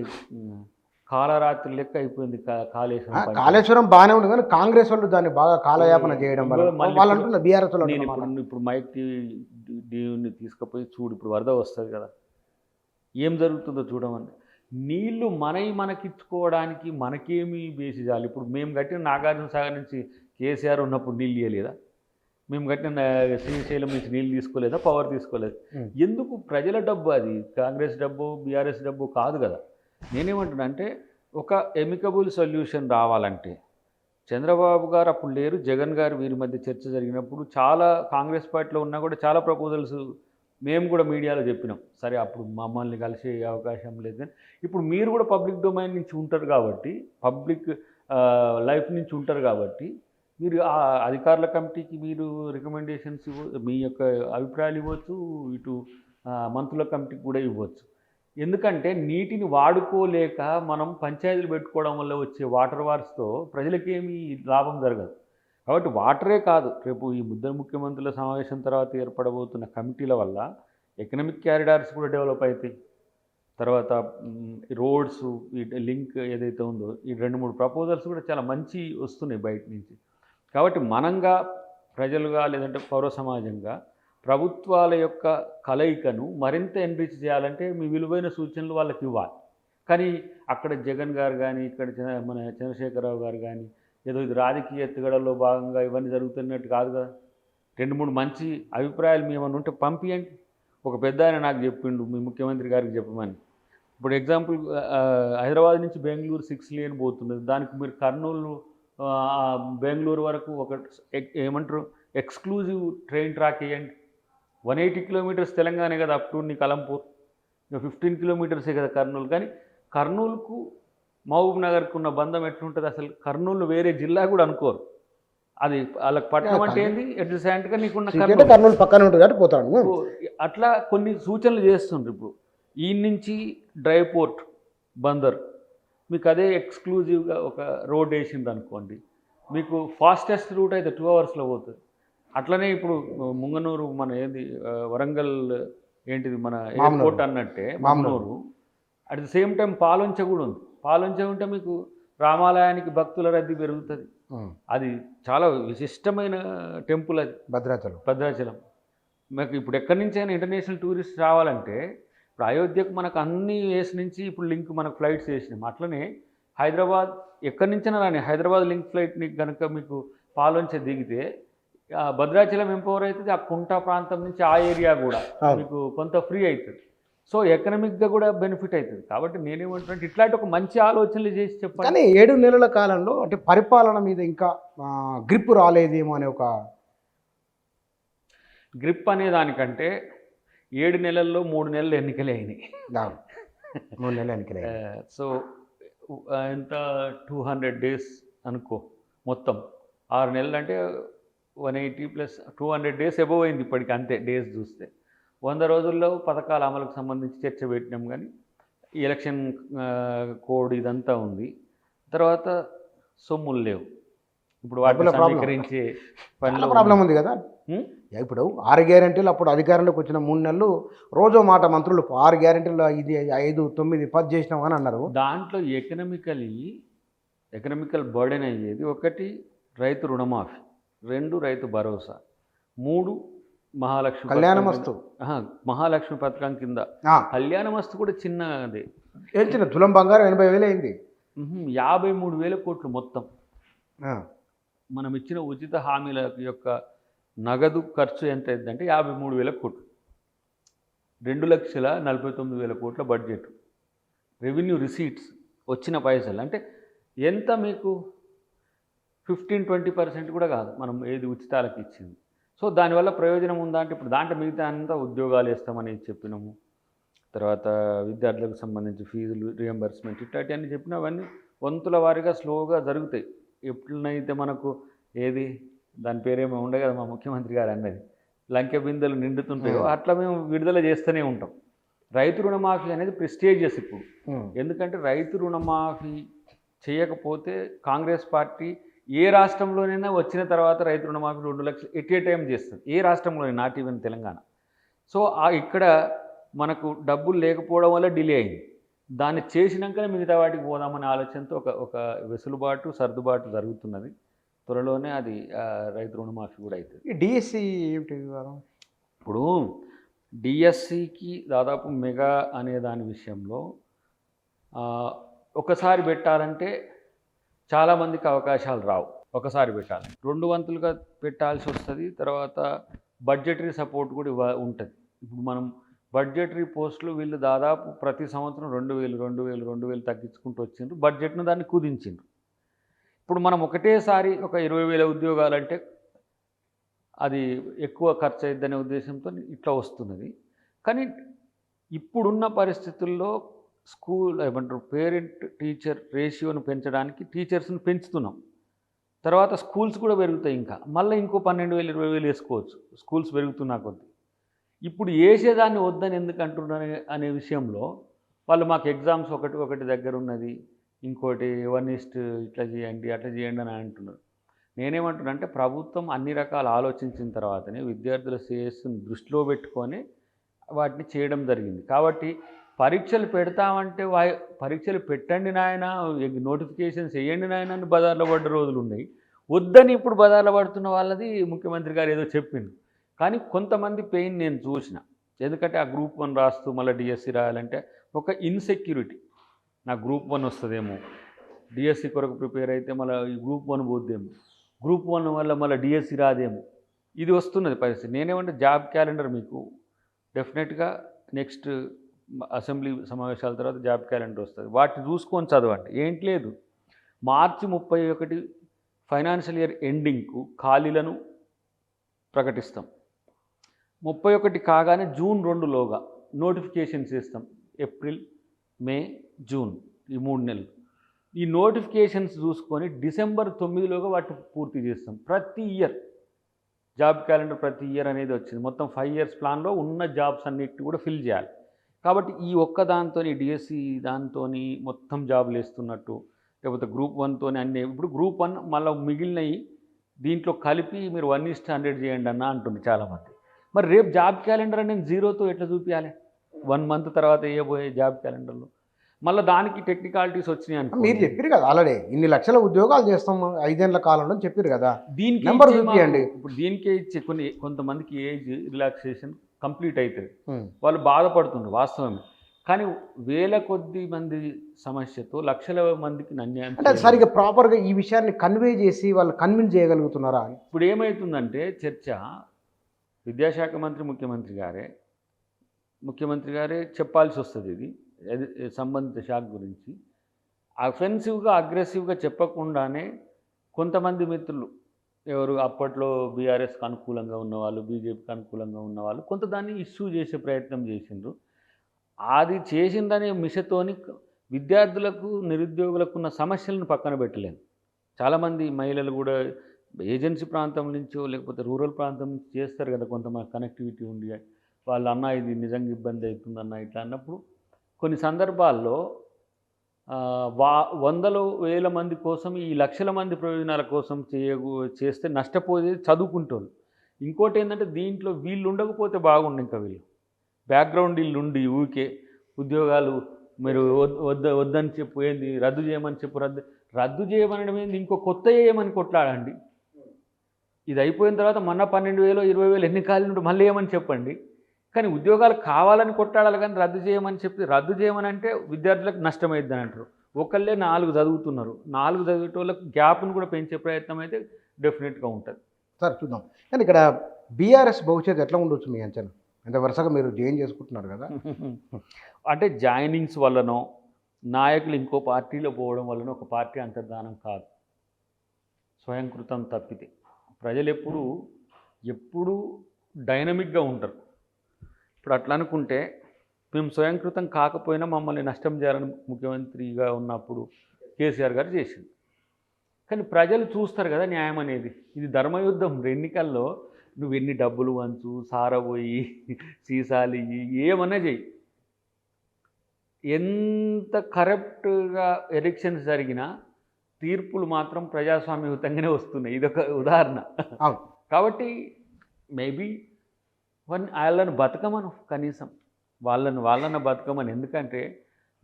కాలరాత్రి లెక్క అయిపోయింది కాళేశ్వరం. కాళేశ్వరం బాగానే ఉంది కానీ కాంగ్రెస్ వాళ్ళు దాన్ని బాగా కాలయాపన చేయడం వల్ల వాళ్ళు అంటున్నారు బీఆర్ఎస్ వాళ్ళు. నేను ఇప్పుడు మైక్ టీవీని తీసుకుపోయి చూడు, ఇప్పుడు వరద వస్తుంది కదా, ఏం జరుగుతుందో చూడమని. నీళ్లు మనకిచ్చుకోవడానికి మనకేమీ బేసి చాలు. ఇప్పుడు మేము కట్టిన నాగార్జున సాగర్ నుంచి కేసీఆర్ ఉన్నప్పుడు నీళ్ళు ఇవ్వలేదా? మేము కట్టిన శ్రీశైలం నుంచి నీళ్ళు తీసుకోలేదా? పవర్ తీసుకోలేదు. ఎందుకు? ప్రజల డబ్బు అది, కాంగ్రెస్ డబ్బు బీఆర్ఎస్ డబ్బు కాదు కదా. నేనేమంటున్నా అంటే ఒక ఎమికబుల్ సొల్యూషన్ రావాలంటే చంద్రబాబు గారు అప్పుడు లేరు, జగన్ గారు వీరి మధ్య చర్చ జరిగినప్పుడు చాలా కాంగ్రెస్ పార్టీలో ఉన్నా కూడా చాలా ప్రపోజల్స్ మేము కూడా మీడియాలో చెప్పినాం. సరే అప్పుడు మమ్మల్ని కలిసే అవకాశం లేదు, కానీ ఇప్పుడు మీరు కూడా పబ్లిక్ డొమైన్ నుంచి ఉంటారు కాబట్టి, పబ్లిక్ లైఫ్ నుంచి ఉంటారు కాబట్టి మీరు ఆ అధికారుల కమిటీకి మీరు రికమెండేషన్స్ మీ యొక్క అభిప్రాయాలు ఇవ్వచ్చు, ఇటు మంత్రుల కమిటీకి కూడా ఇవ్వచ్చు. ఎందుకంటే నీటిని వాడుకోలేక మనం పంచాయతీలు పెట్టుకోవడం వల్ల వచ్చే వాటర్ వార్స్తో ప్రజలకేమీ లాభం జరగదు. కాబట్టి వాటరే కాదు, రేపు ఈ ముఖ్యమంత్రుల సమావేశం తర్వాత ఏర్పడబోతున్న కమిటీల వల్ల ఎకనామిక్ క్యారిడార్స్ కూడా డెవలప్ అవుతాయి. తర్వాత రోడ్స్ ఈ లింక్ ఏదైతే ఉందో ఈ 2-3 ప్రపోజల్స్ కూడా చాలా మంచి వస్తున్నాయి బయట నుంచి. కాబట్టి మనంగా ప్రజలుగా లేదంటే పౌర సమాజంగా ప్రభుత్వాల యొక్క కలయికను మరింత ఎన్రిచ్ చేయాలంటే మీ విలువైన సూచనలు వాళ్ళకి ఇవ్వాలి. కానీ అక్కడ జగన్ గారు కానీ ఇక్కడ మన చంద్రశేఖరరావు గారు కానీ ఏదో ఇది రాజకీయ ఎత్తుగడలో భాగంగా ఇవన్నీ జరుగుతున్నట్టు కాదు కదా. 2-3 మంచి అభిప్రాయాలు మీ ఏమన్నా ఉంటే పంపించండి. ఒక పెద్ద ఆయన నాకు చెప్పిండు మీ ముఖ్యమంత్రి గారికి చెప్పమని. ఇప్పుడు ఎగ్జాంపుల్ హైదరాబాద్ నుంచి బెంగళూరు 6 లేన్ పోతున్నది, దానికి మీరు కర్నూలు బెంగళూరు వరకు ఒక ఏమంటారు ఎక్స్క్లూజివ్ ట్రైన్ ట్రాక్ వేయండి. 180 కిలోమీటర్స్ తెలంగాణ కదా అప్ టు కలంపూర్, 15 కిలోమీటర్సే కదా కర్నూలు. కానీ కర్నూలుకు మహబూబ్ నగర్కు ఉన్న బంధం ఎట్లుంటుంది? అసలు కర్నూలు వేరే జిల్లా కూడా అనుకోరు. అది వాళ్ళకి పట్టణం అంటే ఏంది ఎడ్జసెంట్గా నీకున్న కర్నూలు పక్కన ఉంటుంది కాబట్టి పోతాడు. అట్లా కొన్ని సూచనలు చేస్తుండ్రు. ఇప్పుడు ఈ నుంచి డ్రై పోర్ట్ బందర్ మీకు అదే ఎక్స్క్లూజివ్గా ఒక రోడ్ వేసింది అనుకోండి, మీకు ఫాస్టెస్ట్ రూట్ అయితే 2 అవర్స్లో పోతుంది. అట్లనే ఇప్పుడు ముంగనూరు మన ఏంది వరంగల్ ఏంటిది మన ఎయిర్పోర్ట్ అన్నట్టే Mamnoor, at the same time Paloncha కూడా ఉంది. పాలొంచ ఉంటే మీకు రామాలయానికి భక్తుల రద్దీ పెరుగుతుంది. అది చాలా విశిష్టమైన టెంపుల్ అది భద్రాచలం. మీకు ఇప్పుడు ఎక్కడి నుంచైనా ఇంటర్నేషనల్ టూరిస్ట్ రావాలంటే ఇప్పుడు అయోధ్యకు మనకు అన్ని వేసి నుంచి ఇప్పుడు లింక్ మనకు ఫ్లైట్స్ వేసినాం. అట్లనే హైదరాబాద్ ఎక్కడి నుంచైనా రాని హైదరాబాద్ లింక్ ఫ్లైట్ని కనుక మీకు పాలొంచ దిగితే భద్రాచలం ఎంపవర్ అవుతుంది. ఆ కుంట ప్రాంతం నుంచి ఆ ఏరియా కూడా మీకు కొంత ఫ్రీ అవుతుంది. సో ఎకనామిక్గా కూడా బెనిఫిట్ అవుతుంది. కాబట్టి నేనేమంటున్నాను ఇట్లాంటి ఒక మంచి ఆలోచనలు చేసి చెప్పాలి. కానీ 7 నెలల కాలంలో అంటే పరిపాలన మీద ఇంకా గ్రిప్ రాలేదేమో అనే ఒక గ్రిప్ అనే దానికంటే 7 నెలల్లో 3 నెలలు ఎన్నికలే అయినాయి. 3 నెలలు ఎన్నికలే. సో ఎంత 200 డేస్ అనుకో, మొత్తం 6 నెలలు అంటే 180 ప్లస్ 200 డేస్ ఎబోవ్ అయింది ఇప్పటికి. అంతే డేస్ చూస్తే 100 రోజుల్లో పథకాల అమలుకు సంబంధించి చర్చ పెట్టినాం. కానీ ఎలక్షన్ కోడ్ ఇదంతా ఉంది. తర్వాత సొమ్ములు లేవు. ఇప్పుడు వాటిని సమీకరించే పనిలో ప్రాబ్లం ఉంది కదా. ఇప్పుడు 6 గ్యారెంటీలు అప్పుడు అధికారంలోకి వచ్చిన 3 నెలలు రోజో మాట మంత్రులు 6 గ్యారెంటీలు ఇది 5, 9, 10 చేసినాం అని అన్నారు. దాంట్లో ఎకనామికల్ బర్డెన్ అయ్యేది 1 రైతు రుణమాఫీ, 2 రైతు భరోసా, 3 మహాలక్ష్మి కళ్యాణమస్తు. మహాలక్ష్మి పథకం కింద కళ్యాణమస్తు కూడా చిన్నదే. చిన్న తులం బంగారం 80,000 అయింది. 53,000 కోట్లు మొత్తం. మనం ఇచ్చిన ఉచిత హామీల యొక్క నగదు ఖర్చు ఎంత అయిందంటే 53,000 కోట్లు. 2,49,000 కోట్ల బడ్జెట్. రెవెన్యూ రిసీట్స్ వచ్చిన పైసలు అంటే ఎంత మీకు 15-20% కూడా కాదు మనం ఏది ఉచితాలకు ఇచ్చింది. సో దానివల్ల ప్రయోజనం ఉందా అంటే ఇప్పుడు దాంట్లో మిగతా అంతా ఉద్యోగాలు వేస్తామని చెప్పినాము. తర్వాత విద్యార్థులకు సంబంధించి ఫీజులు రియంబర్స్మెంట్ ఇట్లాంటివన్నీ చెప్పినా అవన్నీ వంతుల వారీగా స్లోగా జరుగుతాయి. ఎప్పుడైతే మనకు ఏది దాని పేరేమో ఉండే కదా మా ముఖ్యమంత్రి గారు అన్నది, లంకె బిందెలు నిండుతుంటాయో అట్లా మేము విడుదల చేస్తూనే ఉంటాం. రైతు రుణమాఫీ అనేది ప్రెస్టీజియస్ ఇప్పుడు. ఎందుకంటే రైతు రుణమాఫీ చేయకపోతే కాంగ్రెస్ పార్టీ ఏ రాష్ట్రంలోనైనా వచ్చిన తర్వాత రైతు రుణమాఫీ 2 లక్షలు ఎట్ ఏ టైం చేస్తుంది, ఏ రాష్ట్రంలోనే, నాట్ ఈవెన్ తెలంగాణ. సో ఇక్కడ మనకు డబ్బులు లేకపోవడం వల్ల డిలే అయింది. దాన్ని చేసినాకనే మిగతా వాటికి పోదామనే ఆలోచనతో ఒక వెసులుబాటు సర్దుబాటు జరుగుతున్నది. త్వరలోనే అది రైతు రుణమాఫీ కూడా అవుతుంది. ఈ డిఎస్సి ఏమిటి వివాదం? ఇప్పుడు డిఎస్సికి దాదాపు మెగా అనే దాని విషయంలో ఒకసారి పెట్టాలంటే చాలామందికి అవకాశాలు రావు. ఒకసారి పెట్టాలి, 2 వంతులుగా పెట్టాల్సి వస్తుంది. తర్వాత బడ్జెటరీ సపోర్ట్ కూడా ఉంటుంది. ఇప్పుడు మనం బడ్జెటరీ పోస్టులు వీళ్ళు దాదాపు ప్రతి సంవత్సరం 2000 తగ్గించుకుంటూ వచ్చిండ్రు. బడ్జెట్ను దాన్ని కుదించిండ్రు. ఇప్పుడు మనం ఒకటేసారి ఒక 20,000 ఉద్యోగాలంటే అది ఎక్కువ ఖర్చు అయిద్దనే ఉద్దేశంతో ఇట్లా వస్తున్నది. కానీ ఇప్పుడున్న పరిస్థితుల్లో స్కూల్ ఏమంటారు పేరెంట్ టీచర్ రేషియోను పెంచడానికి టీచర్స్ని పెంచుతున్నాం. తర్వాత స్కూల్స్ కూడా పెరుగుతాయి. ఇంకా మళ్ళీ ఇంకో 12,000 20,000 వేసుకోవచ్చు స్కూల్స్ పెరుగుతున్నా కొద్దీ. ఇప్పుడు వేసేదాన్ని వద్దని ఎందుకు అంటున్నారు అనే విషయంలో వాళ్ళు మాకు ఎగ్జామ్స్ ఒకటి దగ్గర ఉన్నది, ఇంకోటి 1:1 ఇట్లా చేయండి అట్లా చేయండి అని అంటున్నారు. నేనేమంటున్నా అంటే ప్రభుత్వం అన్ని రకాలు ఆలోచించిన తర్వాతనే విద్యార్థుల శ్రేయస్సును దృష్టిలో పెట్టుకొని వాటిని చేయడం జరిగింది. కాబట్టి పరీక్షలు పెడతామంటే పరీక్షలు పెట్టండి నాయన, నోటిఫికేషన్స్ వేయండి నాయన అని బజార్లో పడ్డ రోజులు ఉన్నాయి. వద్దని ఇప్పుడు బజార్లో పడుతున్న వాళ్ళది ముఖ్యమంత్రి గారు ఏదో చెప్పింది. కానీ కొంతమంది పెయిన్ నేను చూసిన. ఎందుకంటే ఆ గ్రూప్ 1 రాస్తూ మళ్ళీ డిఎస్సి రాయాలంటే ఒక ఇన్సెక్యూరిటీ. నా గ్రూప్ 1 వస్తుందేమో, డిఎస్సి కొరకు ప్రిపేర్ అయితే మళ్ళీ ఈ గ్రూప్ 1 పోద్దేమో, గ్రూప్ 1 వల్ల మళ్ళీ డిఎస్సి రాదేమో, ఇది వస్తున్నది పరిస్థితి. నేనేమంటే జాబ్ క్యాలెండర్ మీకు డెఫినెట్గా నెక్స్ట్ అసెంబ్లీ సమావేశాల తర్వాత జాబ్ క్యాలెండర్ వస్తుంది. వాటిని చూసుకొని చదవండి. ఏంటి లేదు, మార్చి 31 ఫైనాన్షియల్ ఇయర్ ఎండింగ్కు ఖాళీలను ప్రకటిస్తాం. 31 కాగానే జూన్ 2లోగా నోటిఫికేషన్స్ ఇస్తాం. ఏప్రిల్, మే, జూన్ ఈ 3 నెలలు. ఈ నోటిఫికేషన్స్ చూసుకొని డిసెంబర్ 9లోగా వాటిని పూర్తి చేస్తాం. ప్రతి ఇయర్ జాబ్ క్యాలెండర్ ప్రతి ఇయర్ అనేది వచ్చింది. మొత్తం 5 ఇయర్స్ ప్లాన్లో ఉన్న జాబ్స్ అన్నిటిని కూడా ఫిల్ చేయాలి. కాబట్టి ఈ ఒక్క దాంతో డిఎస్సి దాంతో మొత్తం జాబులు వేస్తున్నట్టు, లేకపోతే గ్రూప్ 1తో అన్నీ. ఇప్పుడు గ్రూప్ 1 మళ్ళీ మిగిలినవి దీంట్లో కలిపి మీరు 1:100 చేయండి అన్న అంటుంది చాలామంది. మరి రేపు జాబ్ క్యాలెండర్ అనేది 0తో ఎట్లా చూపించాలి? 1 మంత్ తర్వాత వేయబోయే జాబ్ క్యాలెండర్లో మళ్ళీ దానికి టెక్నికాలిటీస్ వచ్చినాయి అనుకో. మీరు చెప్పారు కదా ఆల్రెడీ ఇన్ని లక్షల ఉద్యోగాలు చేస్తాం 5 ఏళ్ల కాలంలో అని చెప్పారు కదా, దీనికి నెంబర్ చూపించండి. ఇప్పుడు దీనికే ఇచ్చే కొంతమందికి ఏజ్ రిలాక్సేషన్ కంప్లీట్ అవుతుంది, వాళ్ళు బాధపడుతున్నారు వాస్తవమే. కానీ వేల కొద్ది మంది సమస్యతో లక్షల మందికి అన్యాయం. అంటే సరిగ్గా ప్రాపర్గా ఈ విషయాన్ని కన్వే చేసి వాళ్ళు కన్విన్స్ చేయగలుగుతున్నారా అని. ఇప్పుడు ఏమవుతుందంటే చర్చ విద్యాశాఖ మంత్రి ముఖ్యమంత్రి గారే చెప్పాల్సి వస్తుంది. ఇది సంబంధిత శాఖ గురించి అఫెన్సివ్గా అగ్రెసివ్గా చెప్పకుండానే కొంతమంది మిత్రులు ఎవరు అప్పట్లో బీఆర్ఎస్కి అనుకూలంగా ఉన్నవాళ్ళు, బీజేపీకి అనుకూలంగా ఉన్నవాళ్ళు కొంత దాన్ని ఇష్యూ చేసే ప్రయత్నం చేసిండ్రు. అది చేసిందనే మిషతోని విద్యార్థులకు నిరుద్యోగులకు ఉన్న సమస్యలను పక్కన పెట్టలేము. చాలామంది మహిళలు కూడా ఏజెన్సీ ప్రాంతం నుంచో లేకపోతే రూరల్ ప్రాంతం నుంచి చేస్తారు కదా, కొంతమంది కనెక్టివిటీ ఉండి వాళ్ళు అన్న ఇది నిజంగా ఇబ్బంది అవుతుందన్న ఇట్లా అన్నప్పుడు కొన్ని సందర్భాల్లో వందల వేల మంది కోసం ఈ లక్షల మంది ప్రయోజనాల కోసం చేస్తే నష్టపోయేది చదువుకుంటారు. ఇంకోటి ఏంటంటే దీంట్లో వీళ్ళు ఉండకపోతే బాగుండు, ఇంకా వీళ్ళు బ్యాక్గ్రౌండ్ వీళ్ళు ఉండి ఊరికే ఉద్యోగాలు మీరు వద్దని చెప్పు, ఏంది రద్దు చేయమని చెప్పు, రద్దు చేయమనడం ఏంది, ఇంకో కొత్త ఏమని కొట్లాడండి. ఇది అయిపోయిన తర్వాత మొన్న 12,000 20,000 ఎన్ని ఖాళీలు మళ్ళీ ఏమని చెప్పండి. కానీ ఉద్యోగాలు కావాలని కొట్టాడాలి, కానీ రద్దు చేయమని చెప్పి రద్దు చేయమని అంటే విద్యార్థులకు నష్టమైద్దని అంటారు. ఒకళ్ళే 4 చదువుతున్నారు, 4 చదివేటోళ్ళకు గ్యాప్ను కూడా పెంచే ప్రయత్నం అయితే డెఫినెట్గా ఉంటుంది. సార్ చూద్దాం. కానీ ఇక్కడ బీఆర్ఎస్ భవిష్యత్తు ఎట్లా ఉండొచ్చు మీ అంచనా? అంటే వరుసగా మీరు జాయిన్ చేసుకుంటున్నారు కదా. అంటే జాయినింగ్స్ వల్లనో నాయకులు ఇంకో పార్టీలో పోవడం వల్లనో ఒక పార్టీ అంతర్ధానం కాదు, స్వయంకృతం తప్పితే. ప్రజలు ఎప్పుడు డైనమిక్గా ఉంటారు. ఇప్పుడు అట్లా అనుకుంటే మేము స్వయంకృతం కాకపోయినా మమ్మల్ని నష్టం చేయాలని ముఖ్యమంత్రిగా ఉన్నప్పుడు కేసీఆర్ గారు చేసింది. కానీ ప్రజలు చూస్తారు కదా న్యాయం అనేది. ఇది ధర్మయుద్ధం. ఎన్నికల్లో నువ్వు ఎన్ని డబ్బులు వంచు, సారబోయి, సీసాలు ఇయ్యి, ఏమన్నా చెయ్యి, ఎంత కరప్ట్గా ఎలక్షన్స్ జరిగినా తీర్పులు మాత్రం ప్రజాస్వామ్యయుతంగానే వస్తున్నాయి. ఇదొక ఉదాహరణ. అవును. కాబట్టి మేబీ వాళ్ళను బతకమను, కనీసం వాళ్ళను బతకమని. ఎందుకంటే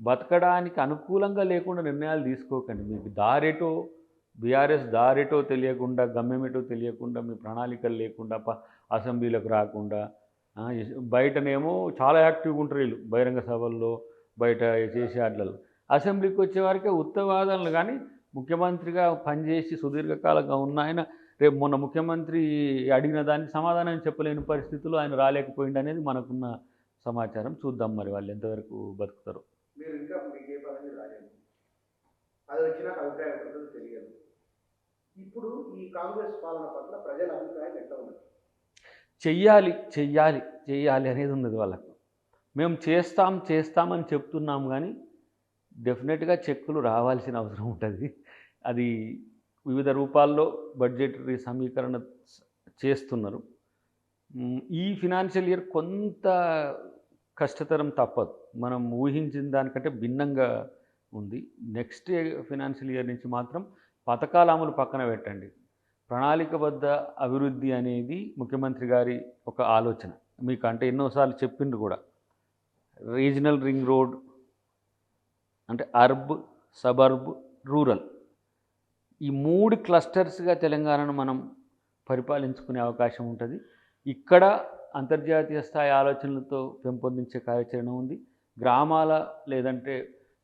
బతకడానికి అనుకూలంగా లేకుండా నిర్ణయాలు తీసుకోకండి. మీకు దారేటో బీఆర్ఎస్ దారేటో తెలియకుండా, గమ్యమేటో తెలియకుండా, మీ ప్రణాళికలు లేకుండా, అసెంబ్లీలకు రాకుండా, బయటనేమో చాలా యాక్టివ్గా ఉంటారు వీళ్ళు, బహిరంగ సభల్లో బయట చేసే ఆటలలో. అసెంబ్లీకి వచ్చే వారికే ఉత్తవాదనలు. కానీ ముఖ్యమంత్రిగా పనిచేసి సుదీర్ఘకాలంగా ఉన్న ఆయన రేపు మొన్న ముఖ్యమంత్రి అడిగిన దానికి సమాధానం చెప్పలేని పరిస్థితుల్లో ఆయన రాలేకపోయింది అనేది మనకున్న సమాచారం. చూద్దాం మరి వాళ్ళు ఎంతవరకు బతుకుతారు. మీరు ఇంకా మీకు ఏ పదవి రాలేదు, అది వచ్చినా అభిప్రాయం తెలియదు. ఇప్పుడు ఈ కాంగ్రెస్ పాలన పట్ల ప్రజల అభిప్రాయం ఎట్లా ఉంది? చెయ్యాలి అనేది ఉన్నది వాళ్ళకు. మేము చేస్తామని చెప్తున్నాం, కానీ డెఫినెట్గా చెక్కులు రావాల్సిన అవసరం ఉంటుంది. అది వివిధ రూపాల్లో బడ్జెటరీ సమీకరణ చేస్తున్నారు. ఈ ఫినాన్షియల్ ఇయర్ కొంత కష్టతరం తప్పదు. మనం ఊహించిన దానికంటే భిన్నంగా ఉంది. నెక్స్ట్ ఫినాన్షియల్ ఇయర్ నుంచి మాత్రం పథకాల అమలు పక్కన పెట్టండి, ప్రణాళికబద్ధ అభివృద్ధి అనేది ముఖ్యమంత్రి గారి ఒక ఆలోచన. మీకు అంటే ఎన్నోసార్లు చెప్పిండ్రు కూడా. రీజనల్ రింగ్ రోడ్ అంటే అర్బ్, సబర్బ్, రూరల్, ఈ 3 క్లస్టర్స్గా తెలంగాణను మనం పరిపాలించుకునే అవకాశం ఉంటుంది. ఇక్కడ అంతర్జాతీయ స్థాయి ఆలోచనలతో పెంపొందించే కార్యాచరణ ఉంది. గ్రామాల లేదంటే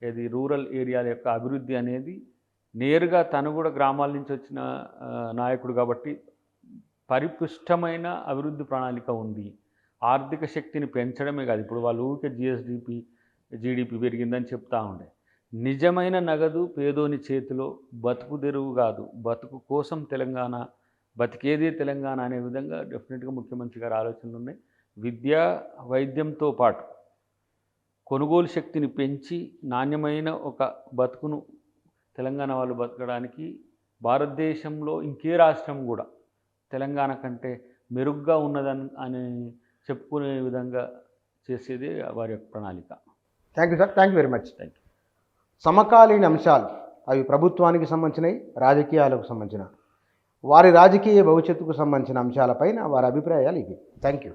ఏది రూరల్ ఏరియాల యొక్క అభివృద్ధి అనేది నేరుగా తను కూడా గ్రామాల నుంచి వచ్చిన నాయకుడు కాబట్టి పరిపుష్టమైన అభివృద్ధి ప్రణాళిక ఉంది. ఆర్థిక శక్తిని పెంచడమే కాదు, ఇప్పుడు వాళ్ళు ఊరికే జీడిపి పెరిగిందని చెప్తా ఉండే. నిజమైన నగదు పేదోని చేతిలో, బతుకు తెరువు కాదు, బతుకు కోసం తెలంగాణ, బతికేదే తెలంగాణ అనే విధంగా డెఫినెట్గా ముఖ్యమంత్రి గారి ఆలోచనలు ఉన్నాయి. విద్యా వైద్యంతో పాటు కొనుగోలు శక్తిని పెంచి నాణ్యమైన ఒక బతుకును తెలంగాణ వాళ్ళు బతకడానికి భారతదేశంలో ఇంకే రాష్ట్రం కూడా తెలంగాణ కంటే మెరుగ్గా ఉన్నదని అని చెప్పుకునే విధంగా చేసేదే వారి యొక్క ప్రణాళిక. Thank you sir, thank you very much. Thank you. సమకాలీన అంశాలు అవి ప్రభుత్వానికి సంబంధించినవి, రాజకీయాలకు సంబంధించిన వారి రాజకీయ భవిష్యత్తుకు సంబంధించిన అంశాలపైన వారి అభిప్రాయాలు ఇవి. Thank you.